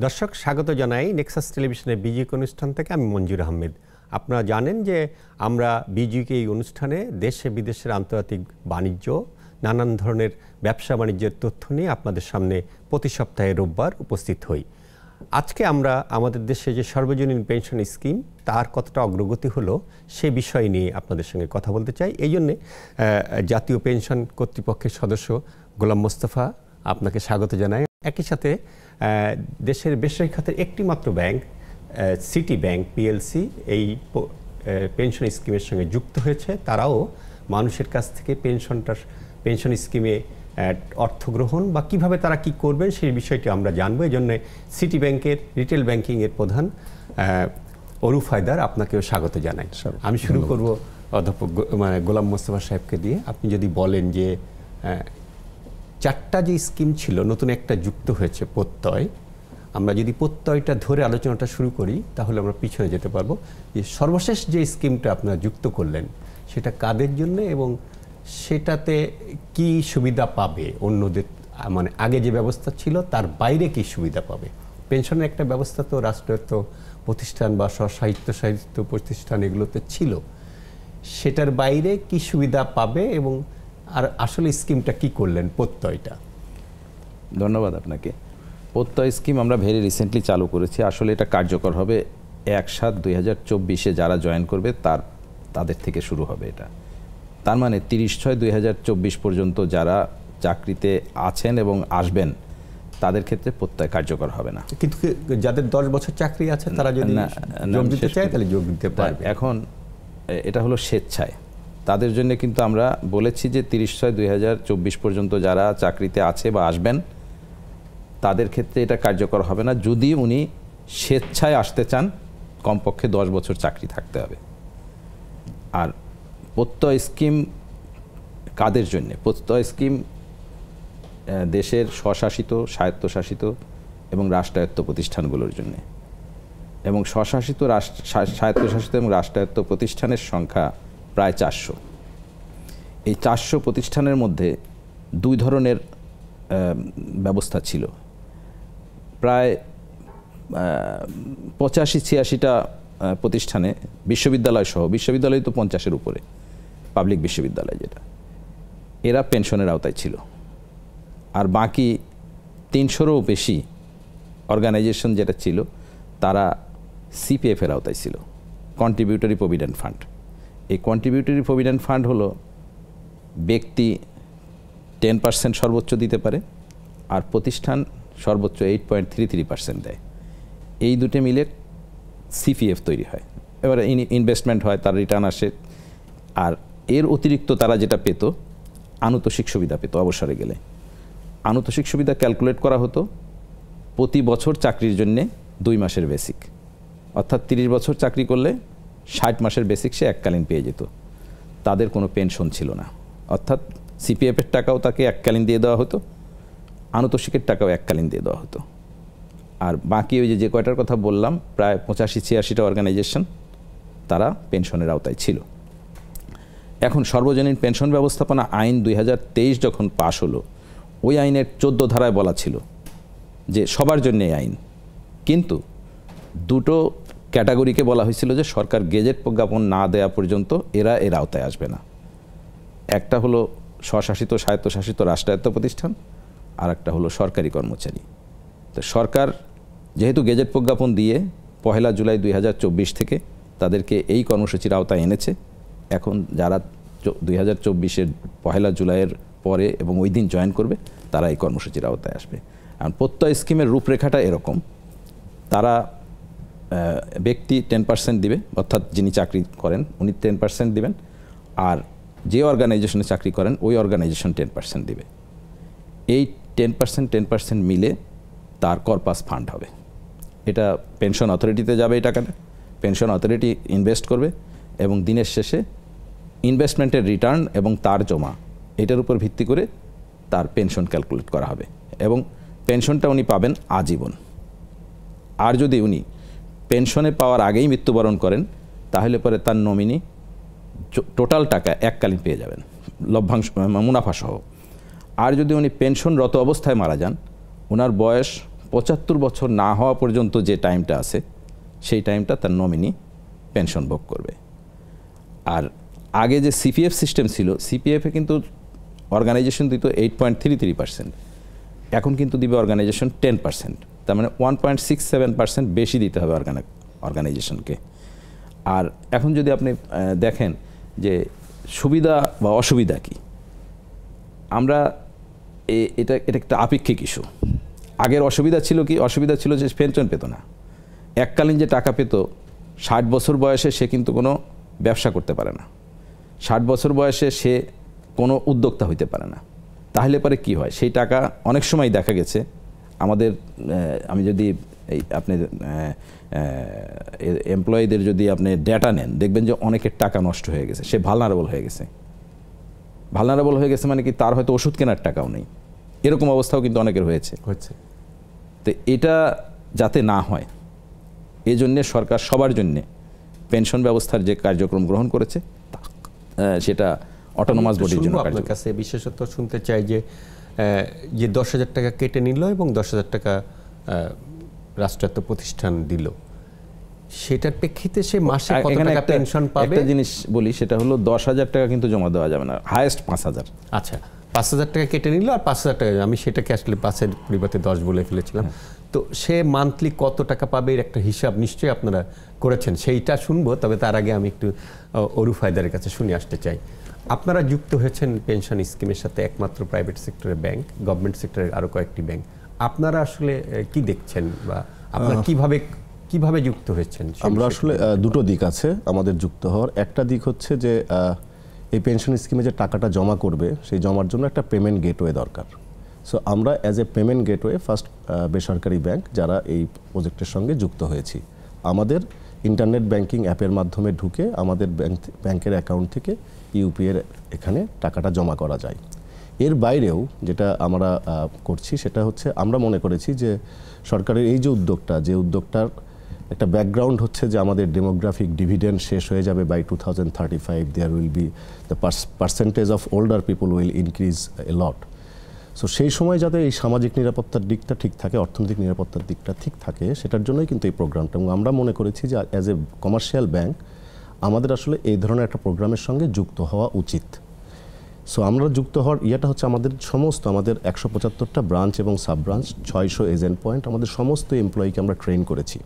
দর্শক স্বাগত জানাই নেক্সাস টেলিভিশনের বিজিক অনুষ্ঠান থেকে। আমি মঞ্জুর আহমেদ। আপনারা জানেন যে আমরা বিজিক এই অনুষ্ঠানে দেশে বিদেশের আন্তর্জাতিক বাণিজ্য, নানান ধরনের ব্যবসা বাণিজ্যের তথ্য নিয়ে আপনাদের সামনে প্রতি সপ্তাহে রোববার উপস্থিত হই। আজকে আমরা আমাদের দেশে যে সর্বজনীন পেনশন স্কিম তার কতটা অগ্রগতি হলো সে বিষয় নিয়ে আপনাদের সঙ্গে কথা বলতে চাই। এই জন্যে জাতীয় পেনশন কর্তৃপক্ষের সদস্য গোলাম মোস্তফা আপনাকে স্বাগত জানাই। একই সাথে দেশের বেসরকারি খাতের একটি মাত্র ব্যাংক সিটি ব্যাংক পিএলসি এই পেনশন স্কিমের সঙ্গে যুক্ত হয়েছে। তারাও মানুষের কাছ থেকে পেনশন স্কিমে অর্থ গ্রহণ বা কিভাবে তারা কি করবেন সেই বিষয়টি আমরা জানবো। এই জন্য সিটি ব্যাংকের রিটেল ব্যাংকিংয়ের প্রধান অরুফ হায়দার আপনাকেও স্বাগত জানাই। আমি শুরু করব অধ্যাপক গোলাম মোস্তফা সাহেবকে দিয়ে। আপনি যদি বলেন যে চারটা যে স্কিম ছিল নতুন একটা যুক্ত হয়েছে প্রত্যয়, আমরা যদি প্রত্যয়টা ধরে আলোচনাটা শুরু করি তাহলে আমরা পিছনে যেতে পারবো। যে সর্বশেষ যে স্কিমটা আপনারা যুক্ত করলেন সেটা কাদের জন্য এবং সেটাতে কি সুবিধা পাবে অন্যদের, মানে আগে যে ব্যবস্থা ছিল তার বাইরে কি সুবিধা পাবে? পেনশনের একটা ব্যবস্থা তো রাষ্ট্রায়ত্ত প্রতিষ্ঠান বা স্বশাসিত প্রতিষ্ঠান এগুলোতে ছিল, সেটার বাইরে কি সুবিধা পাবে এবং আর আসলে স্কিমটা কি করলেন প্রত্যয়টা? ধন্যবাদ আপনাকে। প্রত্যয় স্কিম আমরা ভেরি রিসেন্টলি চালু করেছি। আসলে এটা কার্যকর হবে 1/7/2024 যারা জয়েন করবে তাদের থেকে শুরু হবে এটা। তার মানে 30/6/2024 পর্যন্ত যারা চাকরিতে আছেন এবং আসবেন তাদের ক্ষেত্রে প্রত্যয় কার্যকর হবে না। কিন্তু যাদের 10 বছর চাকরি আছে তারা যদি যোগ দিতে চায় তাহলে যোগ দিতে পারবে। এখন এটা হলো স্বেচ্ছায়, তাদের জন্য কিন্তু আমরা বলেছি যে 30/6/2024 পর্যন্ত যারা চাকরিতে আছে বা আসবেন তাদের ক্ষেত্রে এটা কার্যকর হবে না। যদি উনি স্বেচ্ছায় আসতে চান কমপক্ষে 10 বছর চাকরি থাকতে হবে। আর প্রত্যয় স্কিম কাদের জন্য? প্রত্যয় স্কিম দেশের স্বশাসিত, স্বায়ত্তশাসিত এবং রাষ্ট্রায়ত্ত প্রতিষ্ঠানগুলোর জন্য। এবং স্বশাসিত, স্বায়ত্তশাসিত এবং রাষ্ট্রায়ত্ত প্রতিষ্ঠানের সংখ্যা প্রায় 400। এই 400 প্রতিষ্ঠানের মধ্যে দুই ধরনের ব্যবস্থা ছিল। প্রায় 85-86টা প্রতিষ্ঠানে বিশ্ববিদ্যালয় সহ, বিশ্ববিদ্যালয় তো 50-এর উপরে, পাবলিক বিশ্ববিদ্যালয় যেটা, এরা পেনশনের আওতায় ছিল। আর বাকি 300-রও বেশি অর্গানাইজেশন যেটা ছিল তারা সিপিএফের আওতায় ছিল, কন্ট্রিবিউটরি প্রভিডেন্ট ফান্ড। এই কন্ট্রিবিউটরি প্রভিডেন্ট ফান্ড হলো ব্যক্তি 10% সর্বোচ্চ দিতে পারে আর প্রতিষ্ঠান সর্বোচ্চ 8.33% দেয়। এই দুটো মিলে সিপিএফ তৈরি হয়। এবারে ইনভেস্টমেন্ট হয়, তার রিটার্ন আসে। আর এর অতিরিক্ত তারা যেটা পেত আনুতোষিক সুবিধা পেত অবসরে গেলে। আনুতোষিক সুবিধা ক্যালকুলেট করা হতো প্রতি বছর চাকরির জন্যে 2 মাসের বেসিক, অর্থাৎ 30 বছর চাকরি করলে 60 মাসের বেসিক সে এককালীন পেয়ে যেত। তাদের কোনো পেনশন ছিল না, অর্থাৎ সিপিএফের টাকাও তাকে এককালীন দিয়ে দেওয়া হতো, আনুতোষিকের টাকাও এককালীন দিয়ে দেওয়া হতো। আর বাকি ওই যে কয়টার কথা বললাম প্রায় 85-86টা অর্গানাইজেশন তারা পেনশনের আওতায় ছিল। এখন সর্বজনীন পেনশন ব্যবস্থাপনা আইন 2023 যখন পাশ হলো, ওই আইনের 14 ধারায় বলা ছিল যে সবার জন্য এই আইন, কিন্তু দুটো ক্যাটাগরিকে বলা হয়েছিল যে সরকার গেজেট প্রজ্ঞাপন না দেওয়া পর্যন্ত এরা এর আওতায় আসবে না। একটা হলো স্বশাসিত, স্বায়ত্তশাসিত রাষ্ট্রায়ত্ত প্রতিষ্ঠান, আর একটা হলো সরকারি কর্মচারী। তো সরকার যেহেতু গেজেট প্রজ্ঞাপন দিয়ে 1 জুলাই 2024 থেকে তাদেরকে এই কর্মসূচির আওতায় এনেছে, এখন যারা 2024-এর 1 জুলাইয়ের পরে এবং ওই দিন জয়েন করবে তারা এই কর্মসূচির আওতায় আসবে। কারণ প্রত্যয় স্কিমের রূপরেখাটা এরকম, তারা ব্যক্তি 10% দিবে, অর্থাৎ যিনি চাকরি করেন উনি 10% দিবেন, আর যে অর্গানাইজেশনে চাকরি করেন ওই অর্গানাইজেশন 10% দিবে। এই 10% মিলে তার কর্পাস ফান্ড হবে। এটা পেনশন অথরিটিতে যাবে, এই টাকাটা পেনশন অথরিটি ইনভেস্ট করবে এবং দিনের শেষে ইনভেস্টমেন্টের রিটার্ন এবং তার জমা এটার উপর ভিত্তি করে তার পেনশন ক্যালকুলেট করা হবে এবং পেনশনটা উনি পাবেন আজীবন। আর যদি উনি পেনশনে পাওয়ার আগেই মৃত্যুবরণ করেন তাহলে পরে তার নমিনি টোটাল টাকা এককালীন পেয়ে যাবেন, লভ্যাংশ মুনাফা সহ। আর যদি উনি পেনশনরত অবস্থায় মারা যান, ওনার বয়স 75 বছর না হওয়া পর্যন্ত যে টাইমটা আছে সেই টাইমটা তার নমিনি পেনশন ভোগ করবে। আর আগে যে সিপিএফ সিস্টেম ছিল, সিপিএফে কিন্তু অর্গানাইজেশন দিত 8.33%, এখন কিন্তু দিবে অর্গানাইজেশন 10%, তার মানে 1.67% বেশি দিতে হবে অর্গানাইজেশনকে। আর এখন যদি আপনি দেখেন যে সুবিধা বা অসুবিধা কি, আমরা এটা একটা আপেক্ষিক ইস্যু। আগের অসুবিধা ছিল কি? অসুবিধা ছিল যে পেনশন পেত না, এককালীন যে টাকা পেত 60 বছর বয়সে সে কিন্তু কোনো ব্যবসা করতে পারে না, 60 বছর বয়সে সে কোনো উদ্যোক্তা হইতে পারে না। তাহলে পরে কি হয়, সেই টাকা অনেক সময় দেখা গেছে আমাদের, আমি যদি আপনি এমপ্লয়ীদের যদি আপনি ডেটা নেন দেখবেন যে অনেকের টাকা নষ্ট হয়ে গেছে, সে ভালনারেবল হয়ে গেছে। ভালনারেবল হয়ে গেছে মানে কি, তার হয়তো ওষুধ কেনার টাকাও নেই, এরকম অবস্থাও কিন্তু অনেকের হয়েছে। তো এটা যাতে না হয় এই জন্যে সরকার সবার জন্যে পেনশন ব্যবস্থার যে কার্যক্রম গ্রহণ করেছে সেটা অটোনোমাস বডির জন্য। আপনার কাছে বিশেষত শুনতে চাই যে 10,000 টাকা কেটে নিল এবং 10,000 টাকা রাষ্ট্রায়ত্ত প্রতিষ্ঠান দিল, সেটার প্রেক্ষিতে সে মাসে কত টাকা পেনশন পাবে? একটা জিনিস বলি, সেটা হলো 10,000 টাকা কিন্তু জমা দেওয়া যাবে না, হাইয়েস্ট 5,000। আচ্ছা, 5,000 টাকা কেটে নিল আর 5,000 টাকা, আমি সেটাকে আসলে 5-এর পরিবর্তে 10 বলে ফেলেছিলাম। তো সে মান্থলি কত টাকা পাবে এর একটা হিসাব নিশ্চয়ই আপনারা করেছেন, সেইটা শুনবো। তবে তার আগে আমি একটু অরুপ হায়দারের কাছে শুনে আসতে চাই। আপনারা যুক্ত হয়েছেন পেনশন স্কিমের সাথে একমাত্র প্রাইভেট সেক্টরের ব্যাংক, গভর্নমেন্ট সেক্টরের আরও কয়েকটি ব্যাংক। আপনারা আসলে কি দেখছেন বা আপনারা কিভাবে যুক্ত হয়েছেন? আমরা আসলে দুটো দিক আছে আমাদের যুক্ত হওয়ার। একটা দিক হচ্ছে যে এই পেনশন স্কিমে যে টাকাটা জমা করবে সেই জমার জন্য একটা পেমেন্ট গেটওয়ে দরকার। সো আমরা as a payment gateway first বেসরকারি ব্যাংক যারা এই প্রজেক্টের সঙ্গে যুক্ত হয়েছি, আমাদের ইন্টারনেট ব্যাংকিং অ্যাপের মাধ্যমে ঢুকে আমাদের ব্যাংকের অ্যাকাউন্ট থেকে ইউপিএর এখানে টাকাটা জমা করা যায়। এর বাইরেও যেটা আমরা করছি সেটা হচ্ছে, আমরা মনে করেছি যে সরকারের এই যে উদ্যোগটার একটা ব্যাকগ্রাউন্ড হচ্ছে যে আমাদের ডেমোগ্রাফিক ডিভিডেন্ড শেষ হয়ে যাবে by 2035, there will be the percentage of older people will increase a lot. So সেই সময় যাতে এই সামাজিক নিরাপত্তার দিকটা ঠিক থাকে, অর্থনৈতিক নিরাপত্তার দিকটা ঠিক থাকে, সেটার জন্যই কিন্তু এই প্রোগ্রামটা। এবং আমরা মনে করেছি যে অ্যাজ এ কমার্শিয়াল ব্যাংক আমাদের আসলে এই ধরনের একটা প্রোগ্রামের সঙ্গে যুক্ত হওয়া উচিত। সো আমরা যুক্ত হওয়ার ইয়েটা হচ্ছে আমাদের 175টা ব্রাঞ্চ এবং সাব ব্রাঞ্চ, 600 এজেন্ট পয়েন্ট, আমাদের সমস্ত এমপ্লয়িকে আমরা ট্রেন করেছি।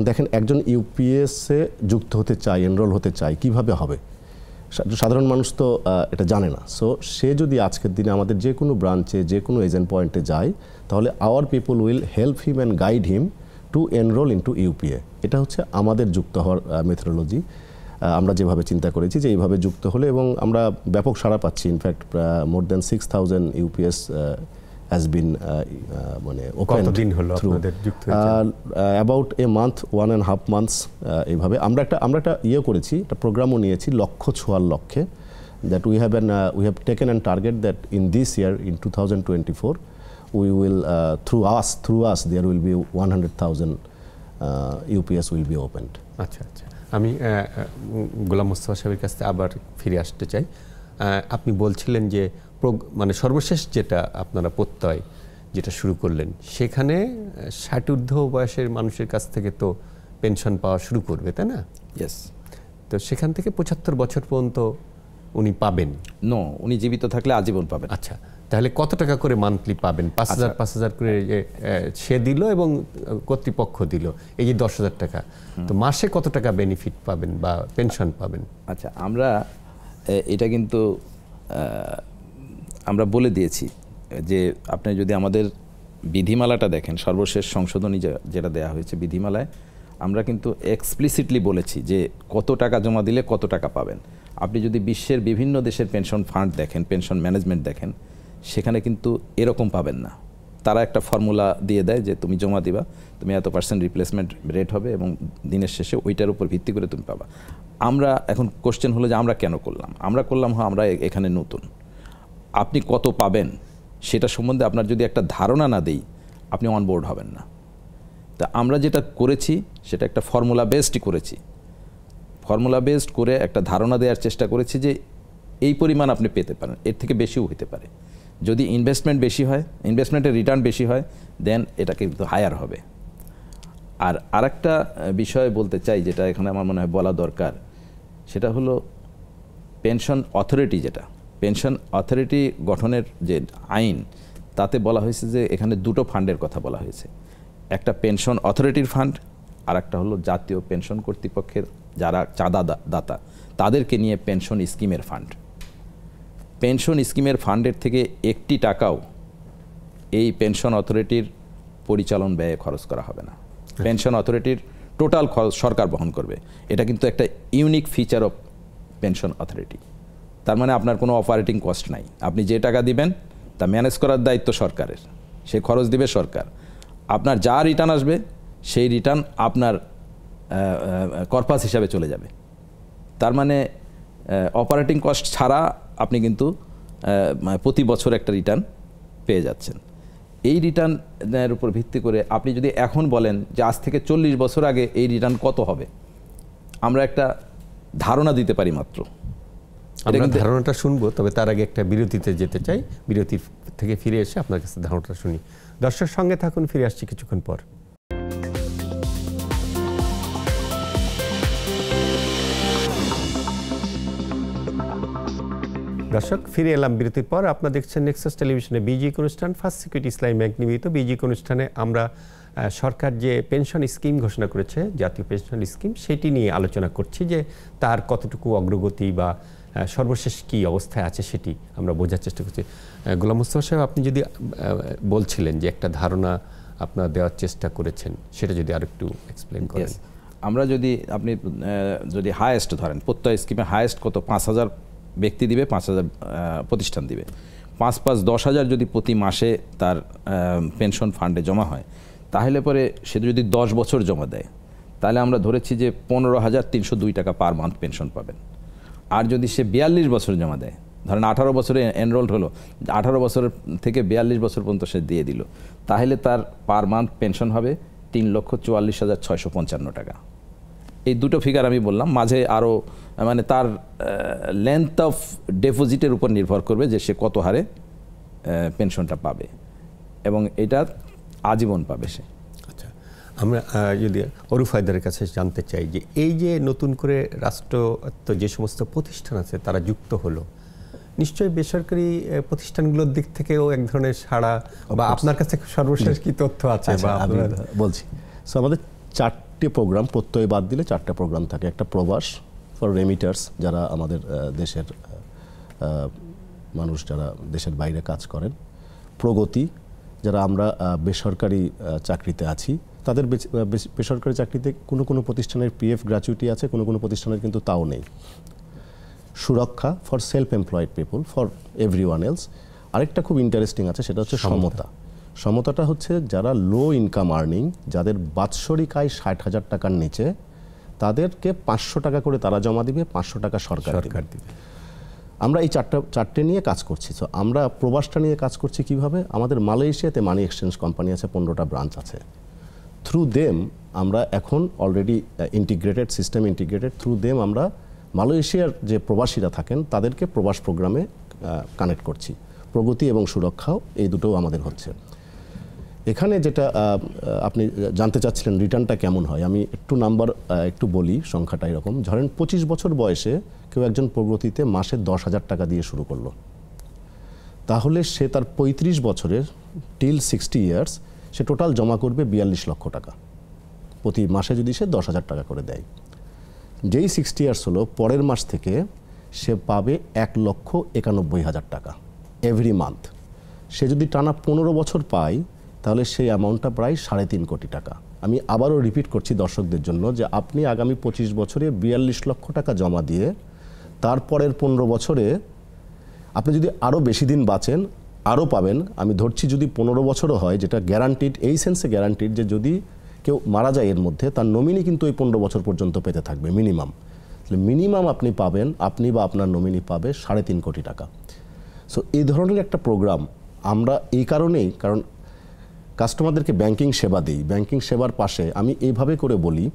দেখেন, একজন ইউপিএসে যুক্ত হতে চায়, এনরোল হতে চায়, কিভাবে হবে? সাধারণ মানুষ তো এটা জানে না। সো সে যদি আজকের দিনে আমাদের যে কোনো ব্রাঞ্চে, যে কোনো এজেন্ট পয়েন্টে যায়, তাহলে our people will help him and guide him to enrol into UPA. এটা হচ্ছে আমাদের যুক্ত হওয়ার মেথোডোলজি। আমরা যেভাবে চিন্তা করেছি যে এইভাবে যুক্ত হলে, এবং আমরা ব্যাপক সাড়া পাচ্ছি। In fact more than 6,000 UPS has been মানে opened through about a month, 1.5 months এইভাবে আমরা একটা ইয়ে করেছি, একটা প্রোগ্রামও নিয়েছি লক্ষ্য ছোঁয়ার লক্ষ্যে, that we have taken a target that in this year, in 2024, we will through us there will be 100,000 UPS will be opened. আচ্ছা, আমি গোলাম মোস্তফা সাহেবের কাছে আবার ফিরে আসতে চাই। আপনি বলছিলেন যে মানে সর্বশেষ যেটা আপনারা প্রত্যয় যেটা শুরু করলেন, সেখানে 60 ঊর্ধ্ব বয়সের মানুষের কাছ থেকে তো পেনশন পাওয়া শুরু করবে, তাই না? ইয়েস। তো সেখান থেকে 75 বছর পর্যন্ত উনি পাবেন? নো, উনি জীবিত থাকলে আজীবন পাবেন। আচ্ছা, তাহলে কত টাকা করে মান্থলি পাবেন? 5,000 করে সে দিল এবং কর্তৃপক্ষ দিল, এই যে 10,000 টাকা, তো মাসে কত টাকা বেনিফিট পাবেন বা পেনশন পাবেন? আচ্ছা, আমরা এটা কিন্তু আমরা বলে দিয়েছি যে আপনি যদি আমাদের বিধিমালাটা দেখেন, সর্বশেষ সংশোধনী যেটা দেওয়া হয়েছে বিধিমালায়, আমরা কিন্তু এক্সপ্লিসিটলি বলেছি যে কত টাকা জমা দিলে কত টাকা পাবেন। আপনি যদি বিশ্বের বিভিন্ন দেশের পেনশন ফান্ড দেখেন, পেনশন ম্যানেজমেন্ট দেখেন, সেখানে কিন্তু এরকম পাবেন না। তারা একটা ফর্মুলা দিয়ে দেয় যে তুমি জমা দিবা, তুমি এত % রিপ্লেসমেন্ট রেট হবে এবং দিনের শেষে ওইটার উপর ভিত্তি করে তুমি পাবা। আমরা এখন কোশ্চেন হলো যে আমরা কেন করলাম? আমরা করলাম আমরা এখানে নতুন, আপনি কত পাবেন সেটা সম্বন্ধে আপনার যদি একটা ধারণা না দেই, আপনি অনবোর্ড হবেন না। তা আমরা যেটা করেছি সেটা একটা ফর্মুলা বেসডই করেছি। ফর্মুলা বেসড করে একটা ধারণা দেওয়ার চেষ্টা করেছি যে এই পরিমাণ আপনি পেতে পারেন, এর থেকে বেশিও হতে পারে। যদি ইনভেস্টমেন্ট বেশি হয়, ইনভেস্টমেন্টের রিটার্ন বেশি হয়, দেন এটা কিন্তু হায়ার হবে। আর আরেকটা বিষয় বলতে চাই যেটা এখানে আমার মনে হয় বলা দরকার, সেটা হলো পেনশন অথরিটি, যেটা পেনশন অথরিটি গঠনের যে আইন, তাতে বলা হয়েছে যে এখানে দুটো ফান্ডের কথা বলা হয়েছে। একটা পেনশন অথরিটির ফান্ড, আর একটা হলো জাতীয় পেনশন কর্তৃপক্ষের যারা চাঁদা দাতা তাদেরকে নিয়ে পেনশন স্কিমের ফান্ড। পেনশন স্কিমের ফান্ডের থেকে একটি টাকাও এই পেনশন অথরিটির পরিচালন ব্যয়ে খরচ করা হবে না। পেনশন অথরিটির টোটাল খরচ সরকার বহন করবে। এটা কিন্তু একটা unique feature of pension authority. তার মানে আপনার কোনো অপারেটিং কস্ট নাই, আপনি যে টাকা দিবেন তা ম্যানেজ করার দায়িত্ব সরকারের, সে খরচ দিবে সরকার। আপনার যা রিটার্ন আসবে সেই রিটার্ন আপনার কর্পাস হিসাবে চলে যাবে। তার মানে অপারেটিং কস্ট ছাড়া আপনি কিন্তু প্রতি বছর একটা রিটার্ন পেয়ে যাচ্ছেন। এই রিটার্নের উপর ভিত্তি করে আপনি যদি এখন বলেন যে আজ থেকে 40 বছর আগে এই রিটার্ন কত হবে, আমরা একটা ধারণা দিতে পারি মাত্র। আমরা ধারণাটা শুনবো, তবে তার আগে একটা বিরতিতে যেতে চাই। বিরতি থেকে ফিরে এসে আপনার কাছে ধারণাটা শুনি। দর্শক সঙ্গে থাকুন, ফিরে আসছি কিছুক্ষণ পর। দর্শক ফিরে এলাম বিরতির পর। আপনারা দেখছেন নেক্সাস টেলিভিশনে বিজি অনুষ্ঠান, ফার্স্ট সিকিউরিটি ইসলামী ব্যাংক নিবেদিত বিজি অনুষ্ঠানে আমরা সরকার যে পেনশন স্কিম ঘোষণা করেছে, জাতীয় পেনশন স্কিম, সেটি নিয়ে আলোচনা করছি যে তার কতটুকু অগ্রগতি বা সর্বশেষ কি অবস্থায় আছে সেটি আমরা বোঝার চেষ্টা করছি। গোলাম মোস্তফা সাহেব, আপনি যদি বলছিলেন যে একটা ধারণা আপনারা দেওয়ার চেষ্টা করেছেন, সেটা যদি আর একটু এক্সপ্লেন করেন। আমরা আপনি যদি হায়েস্ট ধরেন, প্রত্যয় স্কিমে হায়েস্ট কত, 5,000 ব্যক্তি দিবে, 5,000 প্রতিষ্ঠান দিবে। 5 10,000 যদি প্রতি মাসে তার পেনশন ফান্ডে জমা হয়, তাহলে পরে সে যদি 10 বছর জমা দেয়, তাহলে আমরা ধরেছি যে 15,302 টাকা পার মান্থ পেনশন পাবেন। আর যদি সে 42 বছর জমা দেয়, ধরেন 18 বছরে এনরোলড হলো, 18 বছর থেকে 42 বছর পর্যন্ত সে দিয়ে দিল, তাহলে তার পার মান্থ পেনশন হবে 3,44,655 টাকা। এই দুটো ফিগার আমি বললাম, মাঝে আরও মানে তার লেন্থ অফ ডিপোজিটের উপর নির্ভর করবে যে সে কত হারে পেনশনটা পাবে, এবং এটা আজীবন পাবে সে। আচ্ছা, আমরা যদি অরুফ হায়দারের কাছে জানতে চাই যে এই যে নতুন করে রাষ্ট্রায়ত্ত যে সমস্ত প্রতিষ্ঠান আছে তারা যুক্ত হলো, নিশ্চয়ই বেসরকারি প্রতিষ্ঠানগুলোর দিক থেকেও এক ধরনের সাড়া, বা আপনার কাছে সর্বশেষ কি তথ্য আছে? আমি বলছি, সো আমাদের 4টি প্রোগ্রাম, প্রত্যয় বাদ দিলে 4টা প্রোগ্রাম থাকে। একটা প্রবাস ফর রেমিটার্স, যারা আমাদের দেশের মানুষ যারা দেশের বাইরে কাজ করেন। প্রগতি, যারা আমরা বেসরকারি চাকরিতে আছি, তাদের বেসরকারি চাকরিতে কোনো প্রতিষ্ঠানের পিএফ গ্র্যাচুইটি আছে, কোনো প্রতিষ্ঠানের কিন্তু তাও নেই। সুরক্ষা for self employed people, for everyone else. আরেকটা খুব ইন্টারেস্টিং আছে, সেটা হচ্ছে সমতা। সমতাটা হচ্ছে যারা লো ইনকাম আর্নিং, যাদের বাৎসরিক আয় 60,000 টাকার নিচে, তাদেরকে 500 টাকা করে তারা জমা দিবে, 500 টাকা সরকার দিবে। আমরা এই চারটে নিয়ে কাজ করছি। সো আমরা প্রবাসটা নিয়ে কাজ করছি কিভাবে? আমাদের মালয়েশিয়াতে মানি এক্সচেঞ্জ কোম্পানি আছে, 15টা ব্রাঞ্চ আছে। থ্রু দেম আমরা এখন already integrated system, through them আমরা মালয়েশিয়ার যে প্রবাসীরা থাকেন তাদেরকে প্রবাস প্রোগ্রামে কানেক্ট করছি। প্রগতি এবং সুরক্ষাও, এই দুটোও আমাদের হচ্ছে। এখানে যেটা আপনি জানতে চাচ্ছিলেন রিটার্নটা কেমন হয়, আমি একটু বলি। সংখ্যাটা এরকম, ধরেন 25 বছর বয়সে কেউ একজন প্রগতিতে মাসে 10,000 টাকা দিয়ে শুরু করলো, তাহলে সে তার 35 বছরের টিল 60 ইয়ার্স সে টোটাল জমা করবে 42 লক্ষ টাকা প্রতি মাসে, যদি সে 10,000 টাকা করে দেয়। যেই 60 ইয়ার্স হলো, পরের মাস থেকে সে পাবে 1,91,000 টাকা এভরি মান্থ। সে যদি টানা 15 বছর পায়, তাহলে সেই অ্যামাউন্টটা প্রায় 3.5 কোটি টাকা। আমি আবারও রিপিট করছি দর্শকদের জন্য, যে আপনি আগামী 25 বছরে 42 লক্ষ টাকা জমা দিয়ে তারপরের 15 বছরে আপনি যদি আরও বেশি দিন বাঁচেন আরও পাবেন। আমি ধরছি যদি 15 বছরও হয়, যেটা গ্যারান্টিড, এই সেন্সে গ্যারান্টিড যে যদি কেউ মারা যায় এর মধ্যে, তার নমিনি কিন্তু এই 15 বছর পর্যন্ত পেতে থাকবে মিনিমাম। তাহলে মিনিমাম আপনি পাবেন, আপনি বা আপনার নমিনি পাবে 3.5 কোটি টাকা। সো এই ধরনের একটা প্রোগ্রাম আমরা এই কারণেই, কারণ কাস্টমারদেরকে ব্যাংকিং সেবা দিই, ব্যাংকিং সেবার পাশে আমি এইভাবে করে বলি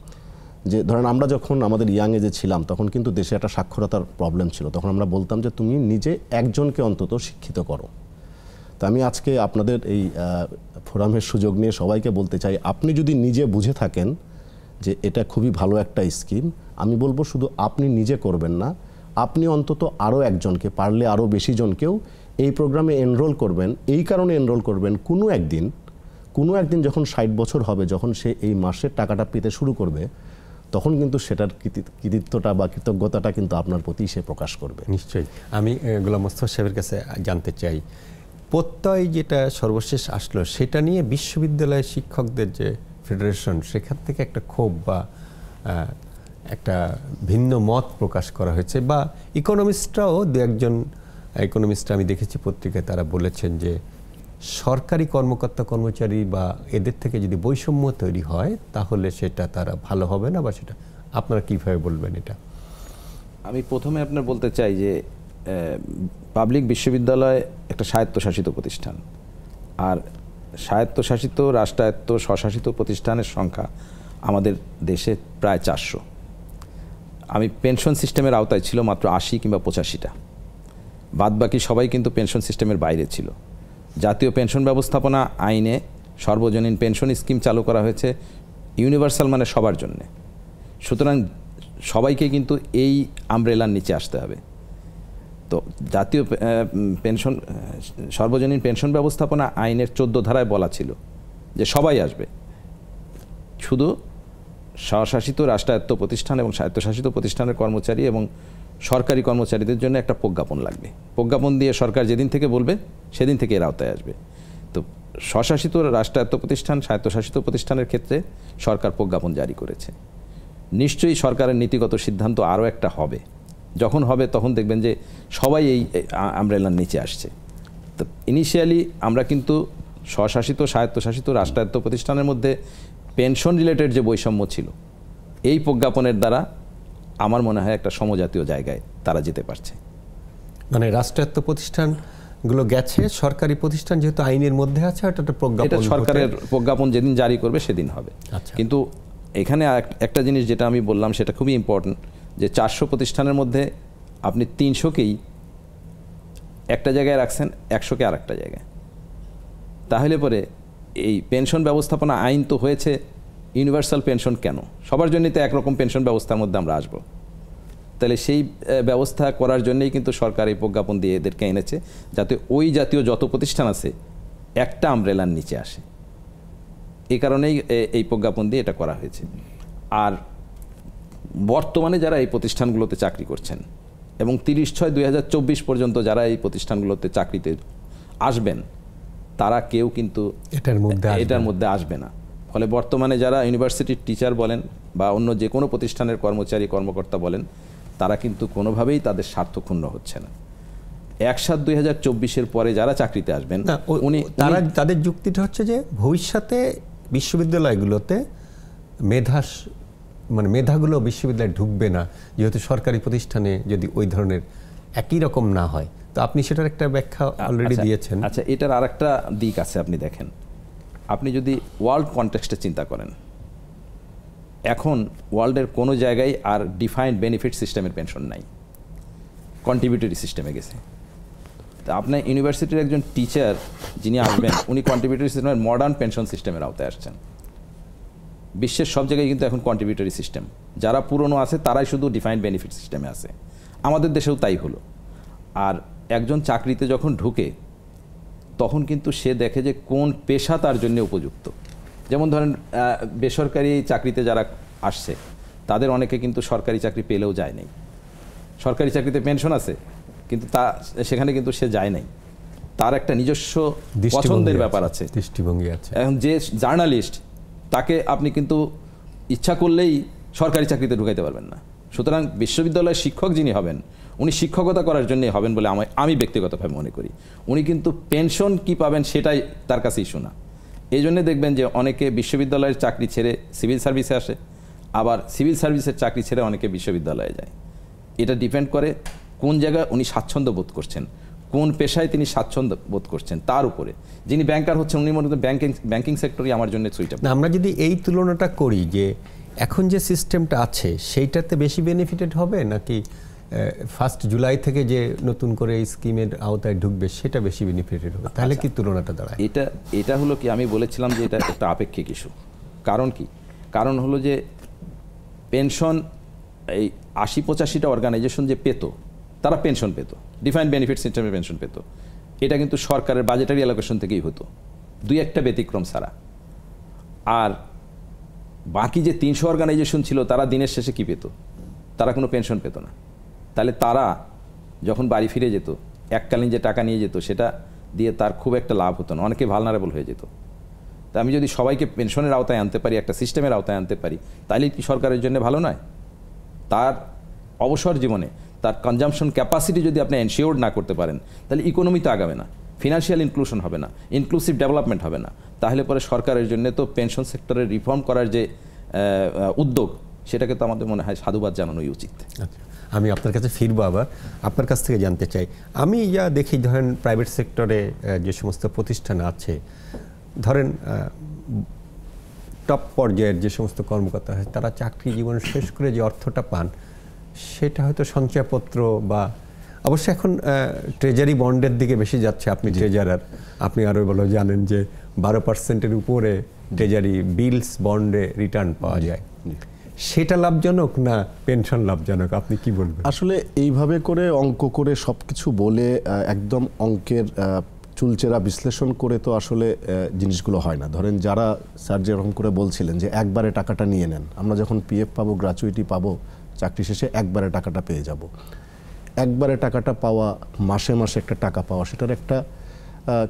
যে, ধরেন আমরা যখন আমাদের ইয়াং এজে ছিলাম, তখন কিন্তু দেশে একটা সাক্ষরতার প্রবলেম ছিল। তখন আমরা বলতাম যে তুমি নিজে একজনকে অন্তত শিক্ষিত করো। তো আমি আজকে আপনাদের এই ফোরামের সুযোগ নিয়ে সবাইকে বলতে চাই, আপনি যদি নিজে বুঝে থাকেন যে এটা খুবই ভালো একটা স্কিম, আমি বলবো শুধু আপনি নিজে করবেন না, আপনি অন্তত আরও একজনকে, পারলে আরও বেশি জনকেও এই প্রোগ্রামে এনরোল করবেন। এই কারণে এনরোল করবেন, কোনো একদিন যখন 60 বছর হবে, যখন সে এই মাসের টাকাটা পেতে শুরু করবে, তখন কিন্তু সেটার কৃতিত্বটা বা কৃতজ্ঞতাটা কিন্তু আপনার প্রতি সে প্রকাশ করবে। নিশ্চয়ই। আমি গোলাম মোস্তফা সাহেবের কাছে জানতে চাই, প্রত্যয় যেটা সর্বশেষ আসলো সেটা নিয়ে বিশ্ববিদ্যালয়ের শিক্ষকদের যে ফেডারেশন, সেখান থেকে একটা ক্ষোভ বা একটা ভিন্ন মত প্রকাশ করা হয়েছে, বা ইকোনমিস্টরাও দু একজন ইকোনমিস্ট আমি দেখেছি পত্রিকায়, তারা বলেছেন যে সরকারি কর্মকর্তা কর্মচারী বা এদের থেকে যদি বৈষম্য তৈরি হয় তাহলে সেটা তারা ভালো হবে না, বা সেটা আপনারা কীভাবে বলবেন এটা? আমি প্রথমে আপনার বলতে চাই যে পাবলিক বিশ্ববিদ্যালয় একটা স্বায়ত্তশাসিত প্রতিষ্ঠান, আর স্বায়ত্তশাসিত, রাষ্ট্রায়ত্ত, স্বশাসিত প্রতিষ্ঠানের সংখ্যা আমাদের দেশে প্রায় 400। আমি পেনশন সিস্টেমের আওতায় ছিল মাত্র 80 কিংবা 85টা, বাদবাকি সবাই কিন্তু পেনশন সিস্টেমের বাইরে ছিল। জাতীয় পেনশন ব্যবস্থাপনা আইনে সর্বজনীন পেনশন স্কিম চালু করা হয়েছে, ইউনিভার্সাল, মানে সবার জন্যে। সুতরাং সবাইকে কিন্তু এই আমব্রেলার নিচে আসতে হবে। তো জাতীয় পেনশন, সর্বজনীন পেনশন ব্যবস্থাপনা আইনের 14 ধারায় বলা ছিল যে সবাই আসবে, শুধু স্বশাসিত, রাষ্ট্রায়ত্ত প্রতিষ্ঠান এবং স্বায়ত্তশাসিত প্রতিষ্ঠানের কর্মচারী এবং সরকারি কর্মচারীদের জন্য একটা প্রজ্ঞাপন লাগবে। প্রজ্ঞাপন দিয়ে সরকার যেদিন থেকে বলবে সেদিন থেকে এর আওতায় আসবে। তো স্বশাসিত, রাষ্ট্রায়ত্ত প্রতিষ্ঠান, স্বায়ত্তশাসিত প্রতিষ্ঠানের ক্ষেত্রে সরকার প্রজ্ঞাপন জারি করেছে। নিশ্চয়ই সরকারের নীতিগত সিদ্ধান্ত আরও একটা হবে, যখন হবে তখন দেখবেন যে সবাই এই আমব্রেলার নিচে আসছে। তো ইনিশিয়ালি আমরা কিন্তু স্বশাসিত, স্বায়ত্তশাসিত, রাষ্ট্রায়ত্ত প্রতিষ্ঠানের মধ্যে পেনশন রিলেটেড যে বৈষম্য ছিল, এই প্রজ্ঞাপনের দ্বারা আমার মনে হয় একটা সমজাতীয় জায়গায় তারা যেতে পারছে। মানে রাষ্ট্রায়ত্ত প্রতিষ্ঠানগুলো গেছে, সরকারি প্রতিষ্ঠান যেহেতু আইনের মধ্যে আছে, এটা প্রজ্ঞাপন, সরকারের প্রজ্ঞাপন যেদিন জারি করবে সেদিন হবে। কিন্তু এখানে একটা জিনিস যেটা আমি বললাম সেটা খুবই ইম্পর্টেন্ট, যে 400 প্রতিষ্ঠানের মধ্যে আপনি 300কেই একটা জায়গায় রাখছেন, 100কে আর একটা জায়গায়। তাহলে পরে এই পেনশন ব্যবস্থাপনা আইন তো হয়েছে ইউনিভার্সাল পেনশন, কেন সবার জন্যই তো একরকম পেনশন ব্যবস্থার মধ্যে আমরা আসবো? তাহলে সেই ব্যবস্থা করার জন্যই কিন্তু সরকার এই প্রজ্ঞাপন দিয়ে এদেরকে এনেছে, যাতে ওই জাতীয় যত প্রতিষ্ঠান আছে একটা আমব্রেলার নিচে আসে। এই কারণেই এই প্রজ্ঞাপন দিয়ে এটা করা হয়েছে। আর বর্তমানে যারা এই প্রতিষ্ঠানগুলোতে চাকরি করছেন এবং 30/6/2024 পর্যন্ত যারা এই প্রতিষ্ঠানগুলোতে চাকরিতে আসবেন, তারা কেউ কিন্তু এটার মধ্যে আসবে না। ফলে বর্তমানে যারা ইউনিভার্সিটির টিচার বলেন বা অন্য যে কোনো প্রতিষ্ঠানের কর্মচারী কর্মকর্তা বলেন, তারা কিন্তু কোনোভাবেই তাদের স্বার্থ ক্ষুণ্ণ হচ্ছে না। 1/7/2024 পরে যারা চাকরিতে আসবেন, তাদের যুক্তিটা হচ্ছে যে ভবিষ্যতে বিশ্ববিদ্যালয়গুলোতে মেধাগুলো বিশ্ববিদ্যালয়ে ঢুকবে না, যেহেতু সরকারি প্রতিষ্ঠানে যদি ওই ধরনের একই রকম না হয়। তো আপনি সেটার একটা ব্যাখ্যা অলরেডি দিয়েছেন। আচ্ছা, এটার আর একটা দিক আছে। আপনি দেখেন, আপনি যদি ওয়ার্ল্ড কনটেক্সটে চিন্তা করেন, এখন ওয়ার্ল্ডের কোনো জায়গায় আর ডিফাইন্ড বেনিফিট সিস্টেমের পেনশন নাই, কন্ট্রিবিউটরি সিস্টেমে গেছে। তা আপনার ইউনিভার্সিটির একজন টিচার যিনি আসবেন, উনি কন্ট্রিবিউটরি সিস্টেমের মডার্ন পেনশন সিস্টেমের আওতায় আসছেন। বিশ্বের সব জায়গায় কিন্তু এখন কন্ট্রিবিউটরি সিস্টেম, যারা পুরনো আছে তারাই শুধু ডিফাইন্ড বেনিফিট সিস্টেমে আছে। আমাদের দেশেও তাই হলো। আর একজন চাকরিতে যখন ঢুকে, তখন কিন্তু সে দেখে যে কোন পেশা তার জন্য উপযুক্ত। যেমন ধরেন, বেসরকারি চাকরিতে যারা আসছে তাদের অনেকে কিন্তু সরকারি চাকরি পেলেও যায় নাই। সরকারি চাকরিতে পেনশন আছে, কিন্তু সেখানে কিন্তু সে যায় নাই, তার একটা নিজস্ব পছন্দের ব্যাপার আছে, দৃষ্টিভঙ্গি আছে। এখন যে জার্নালিস্ট, তাকে আপনি কিন্তু ইচ্ছা করলেই সরকারি চাকরিতে ঢুকাইতে পারবেন না। সুতরাং বিশ্ববিদ্যালয়ের শিক্ষক যিনি হবেন, উনি শিক্ষকতা করার জন্যই হবেন বলে আমি ব্যক্তিগতভাবে মনে করি। উনি কিন্তু পেনশন কি পাবেন সেটাই তার কাছেই শোনা। এই জন্যে দেখবেন যে অনেকে বিশ্ববিদ্যালয়ের চাকরি ছেড়ে সিভিল সার্ভিসে আসে, আবার সিভিল সার্ভিসের চাকরি ছেড়ে অনেকে বিশ্ববিদ্যালয়ে যায়। এটা ডিপেন্ড করে কোন জায়গায় উনি স্বাচ্ছন্দ্য বোধ করছেন, কোন পেশায় তিনি স্বাচ্ছন্দ্য বোধ করছেন তার উপরে। যিনি ব্যাংকার হচ্ছেন, উনি মনে করেন ব্যাংকিং সেক্টরই আমার জন্য সুইটেবল। আমরা যদি এই তুলনাটা করি যে এখন যে সিস্টেমটা আছে সেইটাতে বেশি বেনিফিটেড হবে নাকি 1 জুলাই থেকে যে নতুন করে এই স্কিমের আওতায় ঢুকবে সেটা বেশি বেনিফিটেড হবে, তাহলে কি তুলনাটা দাঁড়ায়? এটা হলো কি, আমি বলেছিলাম যে এটা একটা আপেক্ষিক ইস্যু। কারণ কি? কারণ হলো যে পেনশন এই 80-85টা অর্গানাইজেশন যে পেত, তারা পেনশন পেত, ডিফাইন্ড বেনিফিট সিস্টেমে পেনশন পেত। এটা কিন্তু সরকারের বাজেটারি অ্যালোকেশন থেকেই হতো, 2-1টা ব্যতিক্রম ছাড়া। আর বাকি যে 300 অর্গানাইজেশন ছিল তারা দিনের শেষে কি পেত? তারা কোনো পেনশন পেত না। তাহলে তারা যখন বাড়ি ফিরে যেত, এককালীন যে টাকা নিয়ে যেত সেটা দিয়ে তার খুব একটা লাভ হতো না, অনেকে ভালনারেবল হয়ে যেত। তা আমি যদি সবাইকে পেনশনের আওতায় আনতে পারি, একটা সিস্টেমের আওতায় আনতে পারি, তাহলে কি সরকারের জন্য ভালো নয়? তার অবসর জীবনে তার কনজামশন ক্যাপাসিটি যদি আপনি এনশিওর্ড না করতে পারেন, তাহলে ইকোনমি তো আগাবে না, ফিনান্সিয়াল ইনক্লুশন হবে না, ইনক্লুসিভ ডেভেলপমেন্ট হবে না। তাহলে পরে সরকারের জন্য তো পেনশন সেক্টরের রিফর্ম করার যে উদ্যোগ, সেটাকে তো আমাদের মনে হয় সাধুবাদ জানানোই উচিত। আমি আপনার কাছে ফিরবো, আবার আপনার কাছ থেকে জানতে চাই। আমি যা দেখি, ধরেন প্রাইভেট সেক্টরে যে সমস্ত প্রতিষ্ঠান আছে, ধরেন টপ পর্যায়ের যে সমস্ত কর্মকর্তা হয়, তারা চাকরি জীবন শেষ করে যে অর্থটা পান সেটা হয়তো সঞ্চয়পত্র বা অবশ্য এখন ট্রেজারি বন্ডের দিকে বেশি যাচ্ছে। আপনি ট্রেজারার, আপনি আরও ভালো জানেন যে 12% উপরে ট্রেজারি বিলস বন্ডে রিটার্ন পাওয়া যায়। সেটা লাভজনক না পেনশন লাভজনক, আপনি কি বলবেন? আসলে এইভাবে করে অঙ্ক করে সব কিছু বলে একদম অঙ্কের চুলচেরা বিশ্লেষণ করে তো আসলে জিনিসগুলো হয় না। ধরেন যারা স্যার যেরকম করে বলছিলেন যে একবারে টাকাটা নিয়ে নেন, আমরা যখন পিএফ পাবো, গ্র্যাচুইটি পাবো, চাকরি শেষে একবারে টাকাটা পেয়ে যাব। একবারে টাকাটা পাওয়া, মাসে মাসে একটা টাকা পাওয়া, সেটার একটা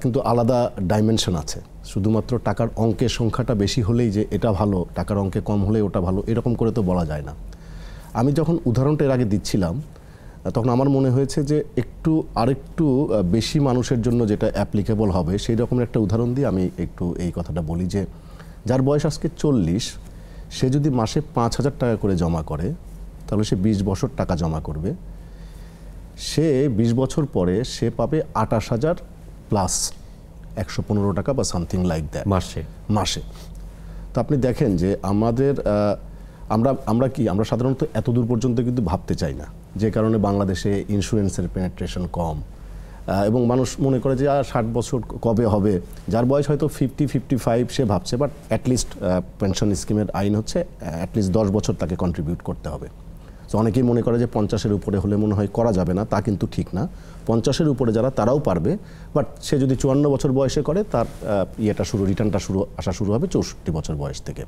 কিন্তু আলাদা ডাইমেনশন আছে। শুধুমাত্র টাকার অঙ্কের সংখ্যাটা বেশি হলেই যে এটা ভালো, টাকার অঙ্কে কম হলেই ওটা ভালো, এরকম করে তো বলা যায় না। আমি যখন উদাহরণটা এর আগে দিচ্ছিলাম, তখন আমার মনে হয়েছে যে আরেকটু বেশি মানুষের জন্য যেটা অ্যাপ্লিকেবল হবে সেই রকমের একটা উদাহরণ দিয়ে আমি একটু এই কথাটা বলি যে যার বয়স আজকে 40, সে যদি মাসে 5,000 টাকা করে জমা করে, তাহলে সে 20 বছর টাকা জমা করবে। সে 20 বছর পরে সে পাবে 28,000 প্লাস 115 টাকা বা সামথিং লাইক দ্যাট মাসে। তো আপনি দেখেন যে আমরা সাধারণত এত দূর পর্যন্ত কিন্তু ভাবতে চাই না, যে কারণে বাংলাদেশে ইন্স্যুরেন্সের পেনিট্রেশন কম, এবং মানুষ মনে করে যে 60 বছর কবে হবে। যার বয়স হয়তো 50-55 সে ভাবছে, বাট অ্যাটলিস্ট পেনশন স্কিমের আইন হচ্ছে অ্যাটলিস্ট 10 বছর তাকে কন্ট্রিবিউট করতে হবে। তো অনেকেই মনে করে যে 50-এর উপরে হলে মনে হয় করা যাবে না, তা কিন্তু ঠিক না। 50-এর উপরে যারা, তারাও পারবে, বাট সে যদি 54 বছর বয়সে করে, তার রিটার্নটা আসা শুরু হবে 64 বছর বয়স থেকে।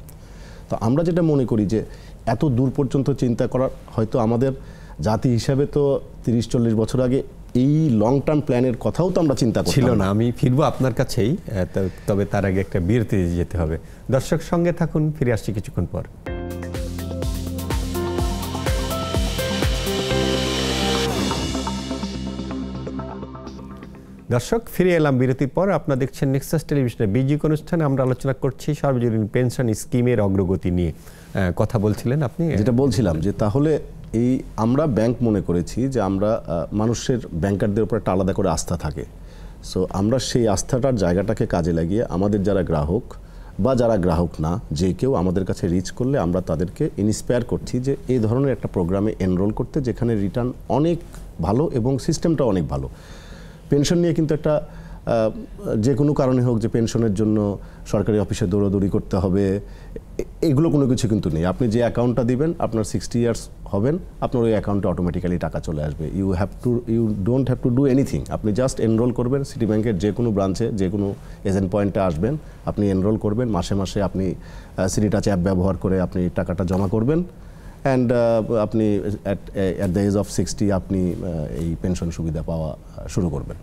তো আমরা যেটা মনে করি যে এত দূর পর্যন্ত চিন্তা করার হয়তো আমাদের জাতি হিসাবে তো 30-40 বছর আগে এই লং টার্ম প্ল্যানের কথাও তো আমরা চিন্তা করতাম ছিল না। আমি ফিরবো আপনার কাছেই, তবে তার আগে একটা বিরতি যেতে হবে। দর্শক সঙ্গে থাকুন, ফিরে আসছি কিছুক্ষণ পর। দর্শক, ফিরে এলাম বিরতির পর। আপনারা দেখছেন নেক্সাস টেলিভিশনে বিজি অনুষ্ঠানে। আমরা আলোচনা করছি সার্বজনীন পেনশন স্কিমের অগ্রগতি নিয়ে। কথা বলছিলেন আপনি? যেটা বলছিলাম যে তাহলে আমরা ব্যাংক মনে করেছি যে আমরা মানুষের ব্যাংকারদের উপর একটা আলাদা করে আস্থা থাকে। সো আমরা সেই আস্থাটার জায়গাটাকে কাজে লাগিয়ে আমাদের যারা গ্রাহক বা যারা গ্রাহক না, যে কেউ আমাদের কাছে রিচ করলে আমরা তাদেরকে ইন্সপায়ার করছি যে এই ধরনের একটা প্রোগ্রামে এনরোল করতে, যেখানে রিটার্ন অনেক ভালো এবং সিস্টেমটা অনেক ভালো। পেনশন নিয়ে কিন্তু একটা যে কোনো কারণে হোক যে পেনশনের জন্য সরকারি অফিসে দৌড়াদৌড়ি করতে হবে, এগুলো কোনো কিছু কিন্তু নেই। আপনি যে অ্যাকাউন্টটা দিবেন, আপনার 60 ইয়ার্স হবেন, আপনার ওই অ্যাকাউন্টে অটোমেটিক্যালি টাকা চলে আসবে। You don't have to do anything. আপনি জাস্ট এনরোল করবেন, সিটি ব্যাংকের যে কোনো ব্রাঞ্চে, যে কোনো এজেন্ট পয়েন্টে আসবেন, আপনি এনরোল করবেন, মাসে মাসে আপনি সিটি টাচ অ্যাপ ব্যবহার করে আপনি টাকাটা জমা করবেন, অ্যান্ড আপনি অ্যাট দ্য এজ অফ 60 আপনি এই পেনশন সুবিধা পাওয়া শুরু করবেন।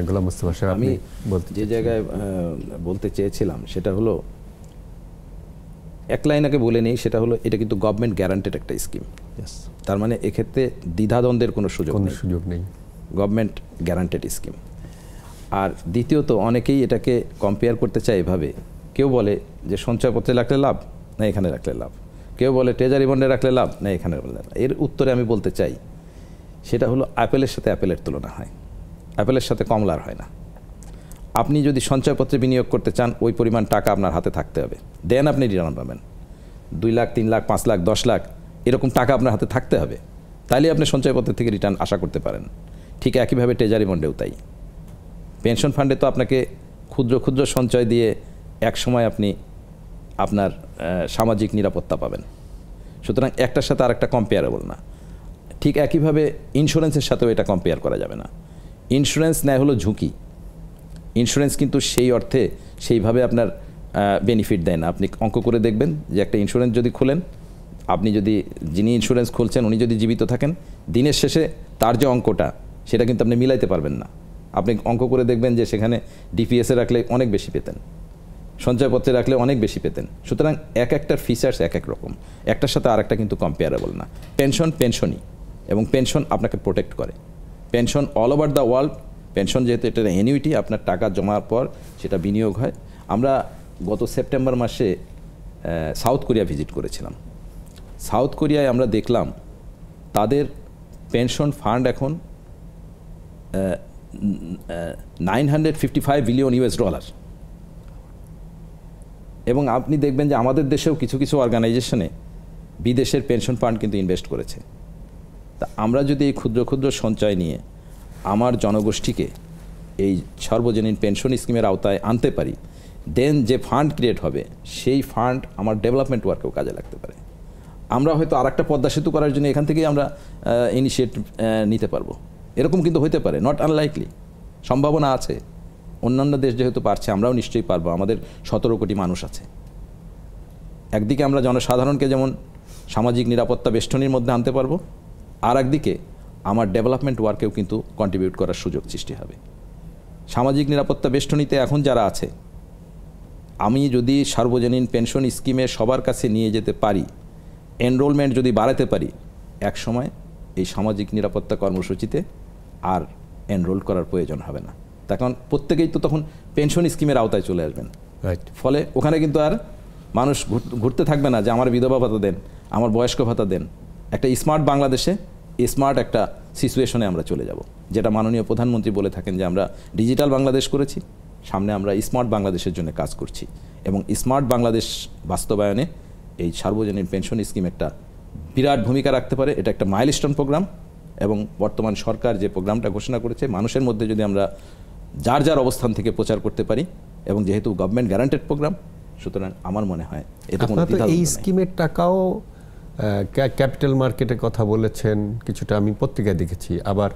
গোলাম মোস্তফা সাহেব, আমি যে জায়গায় বলতে চেয়েছিলাম সেটা হলো, এক লাইন আগে বলে নেই, সেটা হলো এটা কিন্তু গভর্নমেন্ট গ্যারান্টেড একটা স্কিম। তার মানে এক্ষেত্রে দ্বিধাদ্বন্দ্বের কোনো সুযোগ নেই, গভর্নমেন্ট গ্যারান্টেড স্কিম। আর দ্বিতীয়ত, অনেকেই এটাকে কম্পেয়ার করতে চায় এভাবে, কেউ বলে যে সঞ্চয়পত্রে রাখলে লাভ, না এখানে রাখলে লাভ, কেউ বলে ট্রেজারি বন্ডে রাখলে লাভ, না এখানে রাখলে লাভ। এর উত্তরে আমি বলতে চাই সেটা হলো অ্যাপেলের সাথে অ্যাপেলের তুলনা হয়, অ্যাপেলের সাথে কমলার হয় না। আপনি যদি সঞ্চয়পত্রে বিনিয়োগ করতে চান, ওই পরিমাণ টাকা আপনার হাতে থাকতে হবে, দেন আপনি রিটার্ন পাবেন। 2 লাখ, 3 লাখ, 5 লাখ, 10 লাখ এরকম টাকা আপনার হাতে থাকতে হবে, তাইলে আপনি সঞ্চয়পত্র থেকে রিটার্ন আশা করতে পারেন। ঠিক একইভাবে ট্রেজারি বন্ডেও তাই। পেনশন ফান্ডে তো আপনাকে ক্ষুদ্র ক্ষুদ্র সঞ্চয় দিয়ে এক সময় আপনি আপনার সামাজিক নিরাপত্তা পাবেন। সুতরাং একটার সাথে আরেকটা কম্পেয়ারেবল না। ঠিক একইভাবে ইন্স্যুরেন্সের সাথেও এটা কম্পেয়ার করা যাবে না। ইন্স্যুরেন্স নেয় হলো ঝুঁকি। ইন্স্যুরেন্স কিন্তু সেই অর্থে সেইভাবে আপনার বেনিফিট দেয় না। আপনি অঙ্ক করে দেখবেন যে একটা ইন্স্যুরেন্স যদি খুলেন, আপনি যদি যিনি ইন্স্যুরেন্স খুলছেন উনি যদি জীবিত থাকেন, দিনের শেষে তার যে অঙ্কটা সেটা কিন্তু আপনি মিলাইতে পারবেন না। আপনি অঙ্ক করে দেখবেন যে সেখানে ডিপিএসে রাখলে অনেক বেশি পেতেন, সঞ্চয়পত্রে রাখলে অনেক বেশি পেতেন। সুতরাং এক একটার ফিচার্স এক এক রকম, একটার সাথে আরেকটা কিন্তু কম্পেয়ারেবল না। পেনশন পেনশনই, এবং পেনশন আপনাকে প্রোটেক্ট করে। Pension all over the world, pension যেহেতু এটা অ্যানুইটি, আপনার টাকা জমার পর সেটা বিনিয়োগ হয়। আমরা গত সেপ্টেম্বর মাসে সাউথ কোরিয়া ভিজিট করেছিলাম। সাউথ কোরিয়ায় আমরা দেখলাম তাদের পেনশন ফান্ড এখন $955 বিলিয়ন এবং আপনি দেখবেন যে আমাদের দেশেও কিছু কিছু অর্গানাইজেশনে বিদেশের পেনশন ফান্ড কিন্তু ইনভেস্ট করেছে। তা আমরা যদি এই ক্ষুদ্র ক্ষুদ্র সঞ্চয় নিয়ে আমার জনগোষ্ঠীকে এই সর্বজনীন পেনশন স্কিমের আওতায় আনতে পারি, দেন যে ফান্ড ক্রিয়েট হবে সেই ফান্ড আমার ডেভেলপমেন্ট ওয়ার্কেও কাজে লাগতে পারে। আমরা হয়তো আরেকটা পদ্মা সেতু করার জন্য এখান থেকেই আমরা ইনিশিয়েটিভ নিতে পারবো, এরকম কিন্তু হতে পারে, নট আনলাইকলি, সম্ভাবনা আছে। অন্যান্য দেশ যেহেতু পারছে, আমরাও নিশ্চয়ই পারবো। আমাদের 17 কোটি মানুষ আছে। একদিকে আমরা জনসাধারণকে যেমন সামাজিক নিরাপত্তা বেষ্টনীর মধ্যে আনতে পারবো, আর একদিকে আমার ডেভেলপমেন্ট ওয়ার্কেও কিন্তু কন্ট্রিবিউট করার সুযোগ সৃষ্টি হবে। সামাজিক নিরাপত্তা বেষ্টনীতে এখন যারা আছে, আমি যদি সার্বজনীন পেনশন স্কিমে সবার কাছে নিয়ে যেতে পারি, এনরোলমেন্ট যদি বাড়াতে পারি, এক সময় এই সামাজিক নিরাপত্তা কর্মসূচিতে আর এনরোল করার প্রয়োজন হবে না। তখন প্রত্যেকেই তো তখন পেনশন স্কিমের আওতায় চলে আসবেন। ফলে ওখানে কিন্তু আর মানুষ ঘুরতে থাকবে না যে আমার বিধবা ভাতা দেন, আমার বয়স্ক ভাতা দেন। একটা স্মার্ট বাংলাদেশে, স্মার্ট একটা সিচুয়েশনে আমরা চলে যাব, যেটা মাননীয় প্রধানমন্ত্রী বলে থাকেন যে আমরা ডিজিটাল বাংলাদেশ করেছি, সামনে আমরা স্মার্ট বাংলাদেশের জন্য কাজ করছি। এবং স্মার্ট বাংলাদেশ বাস্তবায়নে এই সার্বজনীন পেনশন স্কিম একটা বিরাট ভূমিকা রাখতে পারে। এটা একটা মাইলস্টোন প্রোগ্রাম, এবং বর্তমান সরকার যে প্রোগ্রামটা ঘোষণা করেছে, মানুষের মধ্যে যদি আমরা যার যার অবস্থান থেকে প্রচার করতে পারি, এবং যেহেতু গভর্নমেন্ট গ্যারান্টেড প্রোগ্রাম, সুতরাং আমার মনে হয় এটা কোনো দ্বিধা নেই। এই স্কিমের টাকাও ক্যাপিটাল মার্কেটের কথা বলেছেন কিছুটা, আমি পত্রিকায় দেখেছি। আবার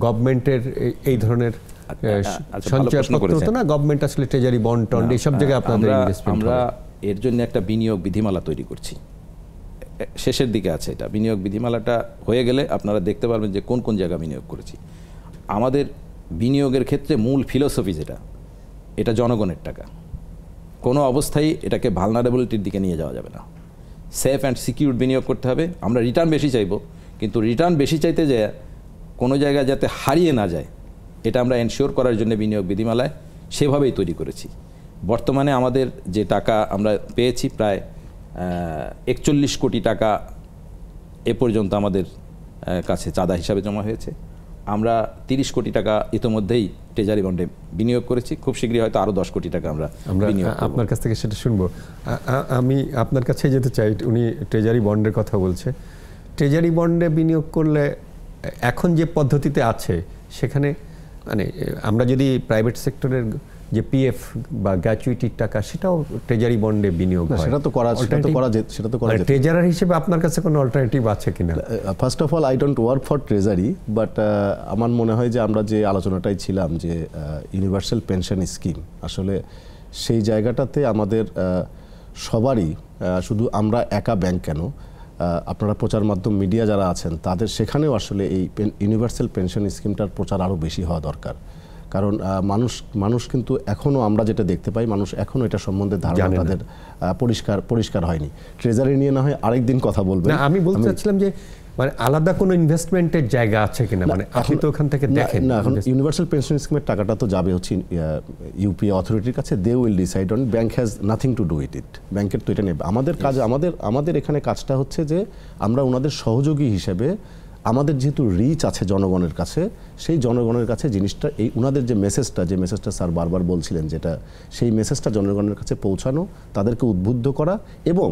গভর্নমেন্টের এই ধরনের সঞ্চয়পত্র তো না, গভর্নমেন্ট আসলে ট্রেজারি বন্ড টন্ড এইসব জায়গায় আপনাদের ইনভেস্টমেন্ট। আমরা এর জন্য একটা বিনিয়োগ বিধিমালা তৈরি করছি, শেষের দিকে আছে এটা। বিনিয়োগ বিধিমালাটা হয়ে গেলে আপনারা দেখতে পারবেন যে কোন কোন জায়গায় বিনিয়োগ করেছি। আমাদের বিনিয়োগের ক্ষেত্রে মূল ফিলোসফি যেটা, এটা জনগণের টাকা, কোনো অবস্থায় এটাকে ভালনারেবিলিটির দিকে নিয়ে যাওয়া যাবে না। সেফ অ্যান্ড সিকিউর বিনিয়োগ করতে হবে। আমরা রিটার্ন বেশি চাইবো, কিন্তু রিটার্ন বেশি চাইতে যায় কোনো জায়গায় যাতে হারিয়ে না যায়, এটা আমরা এনশিওর করার জন্য বিনিয়োগ বিধিমালায় সেভাবেই তৈরি করেছি। বর্তমানে আমাদের যে টাকা আমরা পেয়েছি, প্রায় 41 কোটি টাকা এ পর্যন্ত আমাদের কাছে চাঁদা হিসাবে জমা হয়েছে। আমরা 30 কোটি টাকা ইতোমধ্যেই ট্রেজারি বন্ডে বিনিয়োগ করেছি। খুব শীঘ্রই হয়তো আরও 10 কোটি টাকা আমরা বিনিয়োগ করব। আপনার কাছ থেকে সেটা শুনবো। আমি আপনার কাছে যেতে চাই, উনি ট্রেজারি বন্ডের কথা বলছে। ট্রেজারি বন্ডে বিনিয়োগ করলে এখন যে পদ্ধতিতে আছে সেখানে, মানে আমরা যদি প্রাইভেট সেক্টরের যে পিএফ বা গ্র্যাচুইটির টাকা, সেটাও ট্রেজারি বন্ডে বিনিয়োগ হয়, সেটা তো করা যেত। ট্রেজারার হিসেবে আপনার কাছে কোনো অল্টারনেটিভ আছে কিনা? First of all, I don't work for treasury, but আমার মনে হয় যে আমরা যে আলোচনাটাই ছিলাম যে ইউনিভার্সাল পেনশন স্কিম, আসলে সেই জায়গাটাতে আমাদের সবারই, শুধু আমরা একা ব্যাংক কেন, আপনারা প্রচার মাধ্যম মিডিয়া যারা আছেন তাদের সেখানেও আসলে এই ইউনিভার্সাল পেনশন স্কিমটার প্রচার আরও বেশি হওয়া দরকার। কারণ মানুষ কিন্তু এখনও, আমরা যেটা দেখতে পাই, মানুষ এখনও এটা সম্বন্ধে ধারণা তাদের পরিষ্কার হয়নি। ট্রেজারি নিয়ে না হয় আরেকদিন কথা বলবেন। আমি বলতে চাচ্ছিলাম যে মানে আলাদা কোনো ইনভেস্টমেন্টের জায়গা আছে কিনা, মানে আপনি তো ওখান থেকে দেখেন না। এখন ইউনিভার্সাল পেনশন স্কিমের টাকাটা তো যাবে হচ্ছে ইউপিএ অথরিটির কাছে। They will decide on, bank has nothing to do with it. ব্যাংকের তো এটা নেবে। আমাদের কাজ, আমাদের এখানে কাজটা হচ্ছে যে আমরা ওনাদের সহযোগী হিসেবে, আমাদের যেহেতু রিচ আছে জনগণের কাছে, সেই জনগণের কাছে জিনিসটা, এই ওনাদের যে মেসেজটা স্যার বারবার বলছিলেন, যেটা সেই মেসেজটা জনগণের কাছে পৌঁছানো, তাদেরকে উদ্বুদ্ধ করা, এবং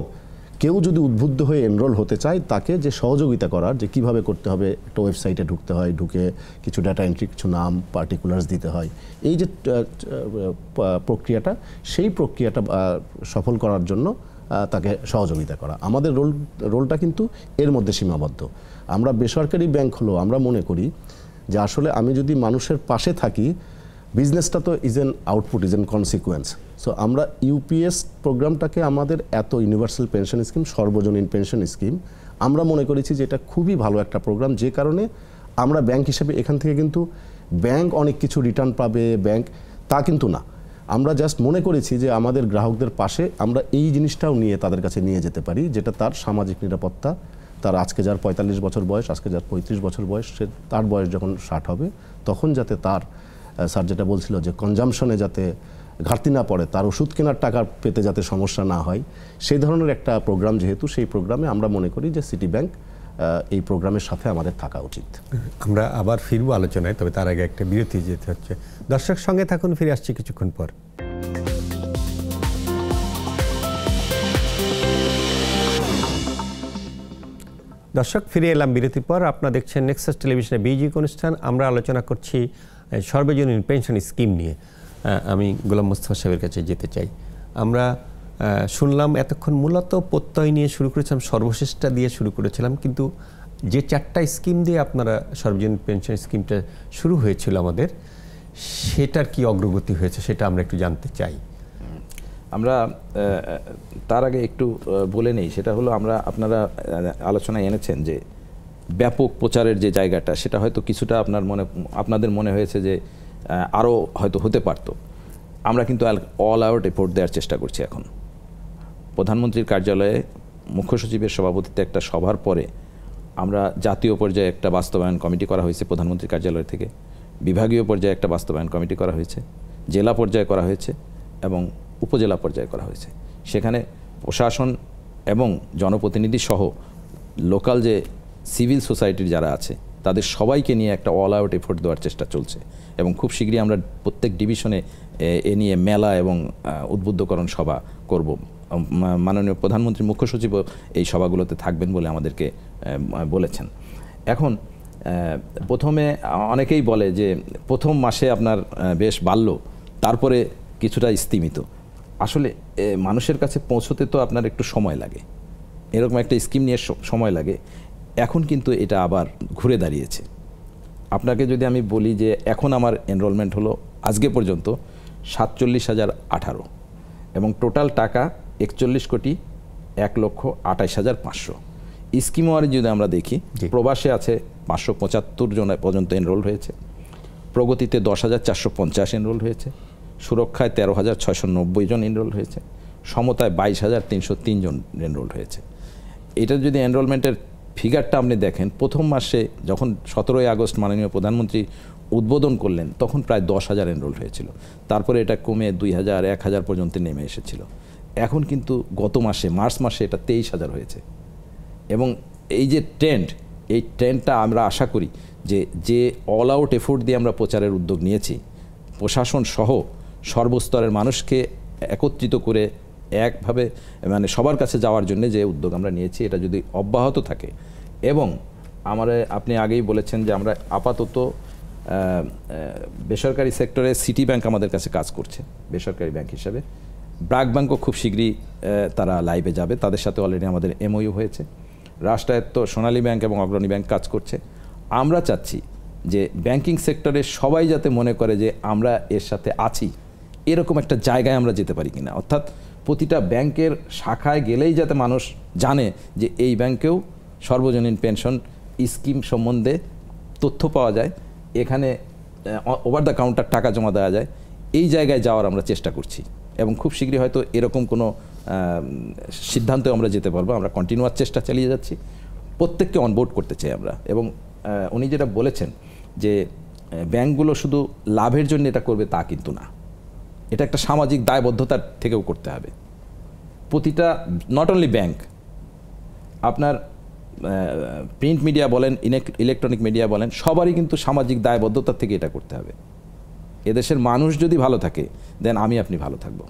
কেউ যদি উদ্বুদ্ধ হয়ে এনরোল হতে চায় তাকে যে সহযোগিতা করার, যে কিভাবে করতে হবে, একটা ওয়েবসাইটে ঢুকতে হয়, ঢুকে কিছু ডাটা এন্ট্রি, কিছু নাম পার্টিকুলার্স দিতে হয়, এই যে প্রক্রিয়াটা, সেই প্রক্রিয়াটা সফল করার জন্য তাকে সহযোগিতা করা। আমাদের রোলটা কিন্তু এর মধ্যে সীমাবদ্ধ। আমরা বেসরকারি ব্যাংক হলো, আমরা মনে করি যে আসলে আমি যদি মানুষের পাশে থাকি, বিজনেসটা তো is an output, is an consequence. So আমরা ইউপিএস প্রোগ্রামটাকে, আমাদের এত ইউনিভার্সাল পেনশন স্কিম, সর্বজনীন পেনশন স্কিম, আমরা মনে করেছি যে এটা খুবই ভালো একটা প্রোগ্রাম, যে কারণে আমরা ব্যাংক হিসেবে এখান থেকে কিন্তু ব্যাংক অনেক কিছু রিটার্ন পাবে, ব্যাংক তা কিন্তু না। আমরা জাস্ট মনে করেছি যে আমাদের গ্রাহকদের পাশে আমরা এই জিনিসটাও নিয়ে তাদের কাছে নিয়ে যেতে পারি, যেটা তার সামাজিক নিরাপত্তা, তার আজকে যার 45 বছর বয়স, আজকে যার 35 বছর বয়স, সে তার বয়স যখন 60 হবে তখন যাতে তার, স্যার যেটা বলছিল যে কনজামশনে যাতে ঘাটতি না পড়ে, তার ওষুধ কেনার টাকা পেতে যাতে সমস্যা না হয়, সেই ধরনের একটা প্রোগ্রাম যেহেতু, সেই প্রোগ্রামে আমরা মনে করি যে সিটি ব্যাংক এই প্রোগ্রামের সাথে আমাদের থাকা উচিত। আমরা আবার ফিরবো আলোচনায়, তবে তার আগে একটা বিরতি যেতে হচ্ছে। দর্শক সঙ্গে থাকুন, ফিরে আসছি কিছুক্ষণ পর। দর্শক, ফিরে এলাম বিরতির পর। আপনারা দেখছেন নেক্সাস টেলিভিশনে বিজিক অনুষ্ঠান। আমরা আলোচনা করছি সর্বজনীন পেনশন স্কিম নিয়ে। আমি গোলাম মোস্তফা সাহেবের কাছে যেতে চাই। আমরা শুনলাম এতক্ষণ মূলত প্রত্যয় নিয়ে শুরু করেছিলাম, সর্বশেষটা দিয়ে শুরু করেছিলাম, কিন্তু যে 4টা স্কিম দিয়ে আপনারা সর্বজনীন পেনশন স্কিমটা শুরু হয়েছিল আমাদের, সেটার কি অগ্রগতি হয়েছে সেটা আমরা একটু জানতে চাই। আমরা তার আগে একটু বলে নেই, সেটা হলো আমরা, আপনারা আলোচনায় এনেছেন যে ব্যাপক প্রচারের যে জায়গাটা, সেটা হয়তো কিছুটা আপনাদের মনে হয়েছে যে আরও হয়তো হতে পারতো। আমরা কিন্তু অল আউট এফোর্ট দেওয়ার চেষ্টা করছি। এখন প্রধানমন্ত্রীর কার্যালয়ে মুখ্য সচিবের সভাপতিত্বে একটা সভার পরে আমরা জাতীয় পর্যায়ে একটা বাস্তবায়ন কমিটি করা হয়েছে প্রধানমন্ত্রীর কার্যালয় থেকে, বিভাগীয় পর্যায়ে একটা বাস্তবায়ন কমিটি করা হয়েছে, জেলা পর্যায়ে করা হয়েছে এবং উপজেলা পর্যায়ে করা হয়েছে। সেখানে প্রশাসন এবং জনপ্রতিনিধি সহ লোকাল যে সিভিল সোসাইটির যারা আছে তাদের সবাইকে নিয়ে একটা অল আউট এফোর্ট দেওয়ার চেষ্টা চলছে এবং খুব শীঘ্রই আমরা প্রত্যেক ডিভিশনে এ নিয়ে মেলা এবং উদ্বুদ্ধকরণ সভা করব। মাননীয় প্রধানমন্ত্রী মুখ্য সচিবও এই সভাগুলোতে থাকবেন বলে আমাদেরকে বলেছেন। এখন প্রথমে অনেকেই বলে যে প্রথম মাসে আপনার বেশ বাড়ল, তারপরে কিছুটা স্তিমিত। আসলে মানুষের কাছে পৌঁছতে তো আপনার একটু সময় লাগে, এরকম একটা স্কিম নিয়ে সময় লাগে। এখন কিন্তু এটা আবার ঘুরে দাঁড়িয়েছে। আপনাকে যদি আমি বলি যে এখন আমার এনরোলমেন্ট হলো আজকে পর্যন্ত 47,018 এবং টোটাল টাকা 41,01,28,500। স্কিম ওয়ারে যদি আমরা দেখি, প্রবাসে আছে 575 জন পর্যন্ত এনরোল হয়েছে, প্রগতিতে 10,450 এনরোল হয়েছে, সুরক্ষায় 13,690 জন এনরোল হয়েছে, সমতায় 22,303 জন এনরোল হয়েছে। এটা যদি এনরোলমেন্টের ফিগারটা আপনি দেখেন, প্রথম মাসে যখন 17ই আগস্ট মাননীয় প্রধানমন্ত্রী উদ্বোধন করলেন তখন প্রায় 10,000 এনরোল হয়েছিল, তারপরে এটা কমে 2,000, 1,000 পর্যন্ত নেমে এসেছিল। এখন কিন্তু গত মাসে মার্চ মাসে এটা 23,000 হয়েছে। এবং এই যে ট্রেন্ড, এই ট্রেন্ডটা আমরা আশা করি যে অল আউট এফোর্ট দিয়ে আমরা প্রচারের উদ্যোগ নিয়েছি, প্রশাসন সহ সর্বস্তরের মানুষকে একত্রিত করে একভাবে মানে সবার কাছে যাওয়ার জন্য যে উদ্যোগ আমরা নিয়েছি, এটা যদি অব্যাহত থাকে এবং আপনি আগেই বলেছেন যে আমরা আপাতত বেসরকারি সেক্টরে সিটি ব্যাংক আমাদের কাছে কাজ করছে বেসরকারি ব্যাংক হিসাবে, ব্র্যাক ব্যাংকও খুব শীঘ্রই তারা লাইভে যাবে, তাদের সাথে অলরেডি আমাদের এমওইউ হয়েছে, রাষ্ট্রায়ত্ত সোনালী ব্যাংক এবং অগ্রণী ব্যাংক কাজ করছে। আমরা চাচ্ছি যে ব্যাংকিং সেক্টরে সবাই যাতে মনে করে যে আমরা এর সাথে আছি, এরকম একটা জায়গায় আমরা যেতে পারি কিনা, অর্থাৎ প্রতিটা ব্যাংকের শাখায় গেলেই যাতে মানুষ জানে যে এই ব্যাংকেও সর্বজনীন পেনশন স্কিম সম্বন্ধে তথ্য পাওয়া যায়, এখানে ওভার দ্য কাউন্টার টাকা জমা দেওয়া যায়, এই জায়গায় যাওয়ার আমরা চেষ্টা করছি এবং খুব শীঘ্রই হয়তো এরকম কোনো সিদ্ধান্তে আমরা যেতে পারবো। আমরা কন্টিনিউয়াস চেষ্টা চালিয়ে যাচ্ছি, প্রত্যেককে অনবোর্ড করতে চাই আমরা। এবং উনি যেটা বলেছেন যে ব্যাংকগুলো শুধু লাভের জন্য এটা করবে তা কিন্তু না, এটা একটা সামাজিক দায়বদ্ধতার থেকেও করতে হবে। প্রতিটা নট অনলি ব্যাংক, আপনার প্রিন্ট মিডিয়া বলেন, ইলেকট্রনিক মিডিয়া বলেন, সবারই কিন্তু সামাজিক দায়বদ্ধতার থেকে এটা করতে হবে। এদেশের মানুষ যদি ভালো থাকে দেন আপনি ভালো থাকবো,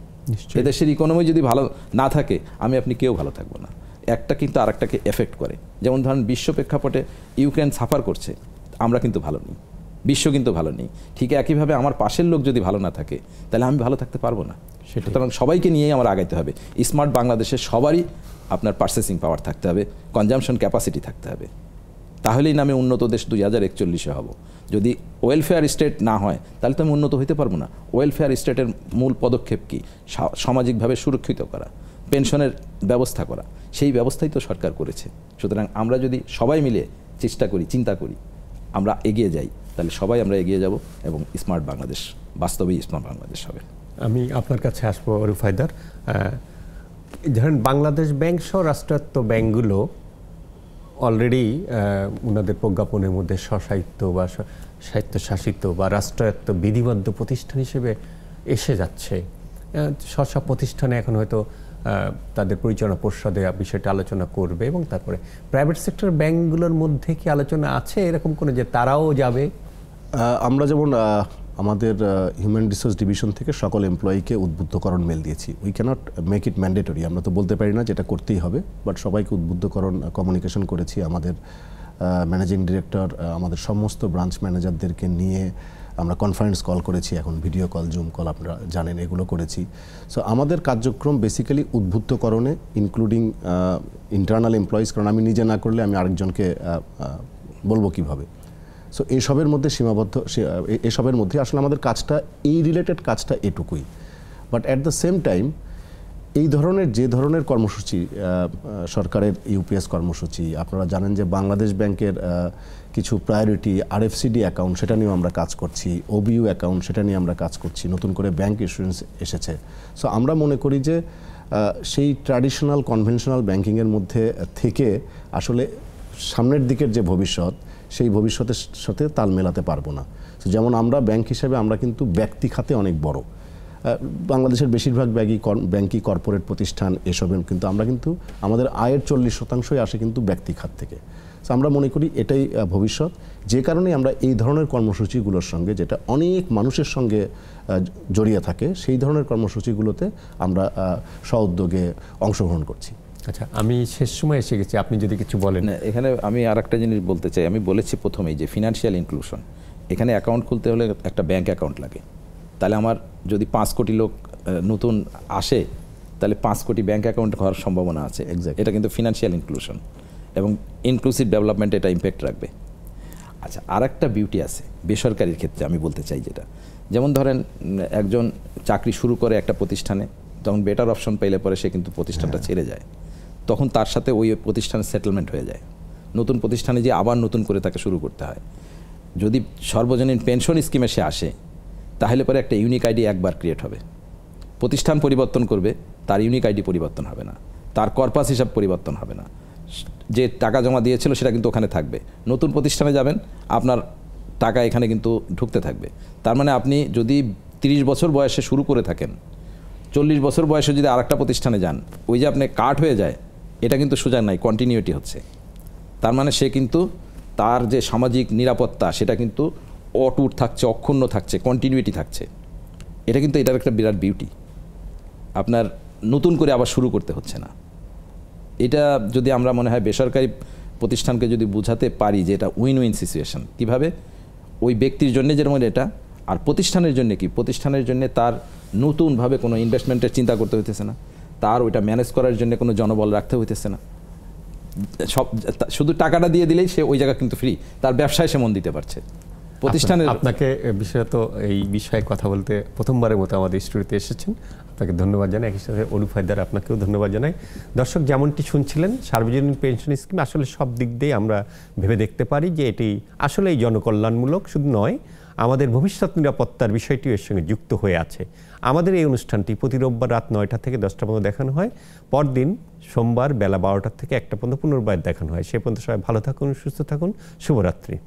এদেশের ইকোনমি যদি ভালো না থাকে আপনি কেউ ভালো থাকবো না। একটা কিন্তু আরেকটাকে এফেক্ট করে। যেমন ধরেন বিশ্ব প্রেক্ষাপটে ইউক্রেন সাফার করছে, আমরা কিন্তু ভালো নেই, বিশ্ব কিন্তু ভালো নেই। ঠিক একইভাবে আমার পাশের লোক যদি ভালো না থাকে তাহলে আমি ভালো থাকতে পারবো না। সুতরাং সবাইকে নিয়েই আমার আগাইতে হবে। স্মার্ট বাংলাদেশের সবারই আপনার পারচেসিং পাওয়ার থাকতে হবে, কনজামশন ক্যাপাসিটি থাকতে হবে, তাহলেই নামে উন্নত দেশ 2041 হব। যদি ওয়েলফেয়ার স্টেট না হয় তাহলে তো আমি উন্নত হইতে পারবো না। ওয়েলফেয়ার স্টেটের মূল পদক্ষেপ কি? সামাজিকভাবে সুরক্ষিত করা, পেনশনের ব্যবস্থা করা, সেই ব্যবস্থাই তো সরকার করেছে। সুতরাং আমরা যদি সবাই মিলে চেষ্টা করি, চিন্তা করি, আমরা এগিয়ে যাই, তাহলে সবাই আমরা এগিয়ে যাব এবং স্মার্ট বাংলাদেশ বাস্তবেই স্মার্ট বাংলাদেশ হবে। আমি আপনার কাছে আসবো অরুপ হায়দার। ধরেন বাংলাদেশ ব্যাংক সহ রাষ্ট্রায়ত্ত ব্যাংকগুলো অলরেডি ওনাদের প্রজ্ঞাপনের মধ্যে স্বশাসিত বা স্বায়ত্তশাসিত বা রাষ্ট্রায়ত্ত বিধিবদ্ধ প্রতিষ্ঠান হিসেবে এসে যাচ্ছে। স্ব প্রতিষ্ঠানে এখন হয়তো তাদের পরিচালনা পর্ষদে বিষয়টা আলোচনা করবে এবং তারপরে প্রাইভেট সেক্টর ব্যাংকগুলোর মধ্যে কি আলোচনা আছে এরকম কোনো যে তারাও যাবে? আমরা যেমন আমাদের হিউম্যান রিসোর্স ডিভিশন থেকে সকল এমপ্লয়িকে উদ্বুদ্ধকরণ মেল দিয়েছি। We cannot make it mandatory, আমরা তো বলতে পারি না যেটা করতেই হবে, বাট সবাইকে উদ্বুদ্ধকরণ কমিউনিকেশন করেছি। আমাদের ম্যানেজিং ডিরেক্টর আমাদের সমস্ত ব্রাঞ্চ ম্যানেজারদেরকে নিয়ে আমরা কনফারেন্স কল করেছি, এখন ভিডিও কল, জুম কল আপনারা জানেন, এগুলো করেছি। সো আমাদের কার্যক্রম বেসিক্যালি উদ্বুদ্ধকরণে, ইনক্লুডিং ইন্টারনাল এমপ্লয়িজ, কারণ আমি নিজে না করলে আমি আরেকজনকে বলবো কিভাবে। সো এসবের মধ্যে সীমাবদ্ধ, এসবের মধ্যে আসলে আমাদের কাজটা, এই রিলেটেড কাজটা এটুকুই। But at the same time এই ধরনের যে ধরনের কর্মসূচি, সরকারের ইউপিএস কর্মসূচি, আপনারা জানেন যে বাংলাদেশ ব্যাংকের কিছু প্রায়োরিটি আরএফসিডি অ্যাকাউন্ট, সেটা নিয়েও আমরা কাজ করছি, ওবিইউ অ্যাকাউন্ট, সেটা নিয়ে আমরা কাজ করছি, নতুন করে ব্যাংক ইস্যুরেন্স এসেছে। সো আমরা মনে করি যে সেই ট্র্যাডিশনাল কনভেনশনাল ব্যাংকিংয়ের মধ্যে থেকে আসলে সামনের দিকের যে ভবিষ্যৎ, সেই ভবিষ্যতের সাথে তাল মেলাতে পারবো না। যেমন আমরা ব্যাংক হিসেবে আমরা কিন্তু ব্যক্তি খাতে অনেক বড়, বাংলাদেশের বেশিরভাগ ব্যাংকই কর্পোরেট প্রতিষ্ঠান, এসবের কিন্তু আমরা কিন্তু আমাদের আয়ের 40% আসে কিন্তু ব্যক্তি খাত থেকে। সো আমরা মনে করি এটাই ভবিষ্যৎ, যে কারণে আমরা এই ধরনের কর্মসূচিগুলোর সঙ্গে, যেটা অনেক মানুষের সঙ্গে জড়িয়ে থাকে, সেই ধরনের কর্মসূচিগুলোতে আমরা স্ব-উদ্যোগে অংশগ্রহণ করছি। আচ্ছা, আমি শেষ সময় এসে গেছি, আপনি যদি কিছু বলেন। এখানে আমি আর একটা জিনিস বলতে চাই। আমি বলেছি প্রথমেই যে ফিনান্সিয়াল ইনক্লুশন, এখানে অ্যাকাউন্ট খুলতে হলে একটা ব্যাংক অ্যাকাউন্ট লাগে। তাহলে আমার যদি 5 কোটি লোক নতুন আসে, তাহলে 5 কোটি ব্যাংক অ্যাকাউন্ট হওয়ার সম্ভাবনা আছে। এটা কিন্তু ফিনান্সিয়াল ইনক্লুশন এবং ইনক্লুসিভ ডেভেলপমেন্ট এটা ইম্প্যাক্ট রাখবে। আচ্ছা, আর একটা বিউটি আছে বেসরকারির ক্ষেত্রে আমি বলতে চাই, যেটা যেমন ধরেন একজন চাকরি শুরু করে একটা প্রতিষ্ঠানে, তখন বেটার অপশন পাইলে পরে সে কিন্তু প্রতিষ্ঠানটা ছেড়ে যায়, তখন তার সাথে ওই প্রতিষ্ঠানের সেটেলমেন্ট হয়ে যায়। নতুন প্রতিষ্ঠানে যে আবার নতুন করে তাকে শুরু করতে হয়। যদি সর্বজনীন পেনশন স্কিমে সে আসে, তাহলে পরে একটা ইউনিক আইডি একবার ক্রিয়েট হবে। প্রতিষ্ঠান পরিবর্তন করবে, তার ইউনিক আইডি পরিবর্তন হবে না, তার কর্পাস হিসাব পরিবর্তন হবে না, যে টাকা জমা দিয়েছিল সেটা কিন্তু ওখানে থাকবে। নতুন প্রতিষ্ঠানে যাবেন, আপনার টাকা এখানে কিন্তু ঢুকতে থাকবে। তার মানে আপনি যদি 30 বছর বয়সে শুরু করে থাকেন, 40 বছর বয়সে যদি আরেকটা প্রতিষ্ঠানে যান, ওই যে আপনি কাট হয়ে যায়, এটা কিন্তু সোজা নাই, কন্টিনিউটি হচ্ছে। তার মানে সে কিন্তু তার যে সামাজিক নিরাপত্তা, সেটা কিন্তু অটুট থাকছে, অক্ষুণ্ণ থাকছে, কন্টিনিউটি থাকছে। এটা কিন্তু এটার একটা বিরাট বিউটি। আপনার নতুন করে আবার শুরু করতে হচ্ছে না। এটা যদি আমরা মনে হয় বেসরকারি প্রতিষ্ঠানকে যদি বোঝাতে পারি যে এটা উইন উইন সিচুয়েশন, কীভাবে ওই ব্যক্তির জন্য যেমন এটা, আর প্রতিষ্ঠানের জন্য কি, প্রতিষ্ঠানের জন্য তার নতুনভাবে কোনো ইনভেস্টমেন্টের চিন্তা করতে হইতেছে না, তার ওইটা ম্যানেজ করার জন্য কোনো জনবল রাখতে হইতেছে না, সব শুধু টাকাটা দিয়ে দিলেই সে ওই জায়গা কিন্তু ফ্রি, তার ব্যবসায় সে মন দিতে পারছে। প্রতিষ্ঠানের আপনাকে বিশেষত এই বিষয়ে কথা বলতে প্রথমবারের মতো আমাদের স্টুডিওতে এসেছেন, আপনাকে ধন্যবাদ জানাই। একই সাথে অরুপ হায়দার, আপনাকেও ধন্যবাদ জানাই। দর্শক, যেমনটি শুনছিলেন, সার্বজনীন পেনশন স্কিম আসলে সব দিক দিয়ে আমরা ভেবে দেখতে পারি যে এটি আসলেই জনকল্যাণমূলক, শুধু নয়, আমাদের ভবিষ্যৎ নিরাপত্তার বিষয়টিও এর সঙ্গে যুক্ত হয়ে আছে। আমাদের এই অনুষ্ঠানটি প্রতি রোববার রাত 9টা থেকে 10টা পর্যন্ত দেখানো হয়, পরদিন সোমবার বেলা 12টা থেকে 1টা পর্যন্ত পুনর্বার দেখানো হয়। সে পর্যন্ত সবাই ভালো থাকুন, সুস্থ থাকুন, শুভরাত্রি।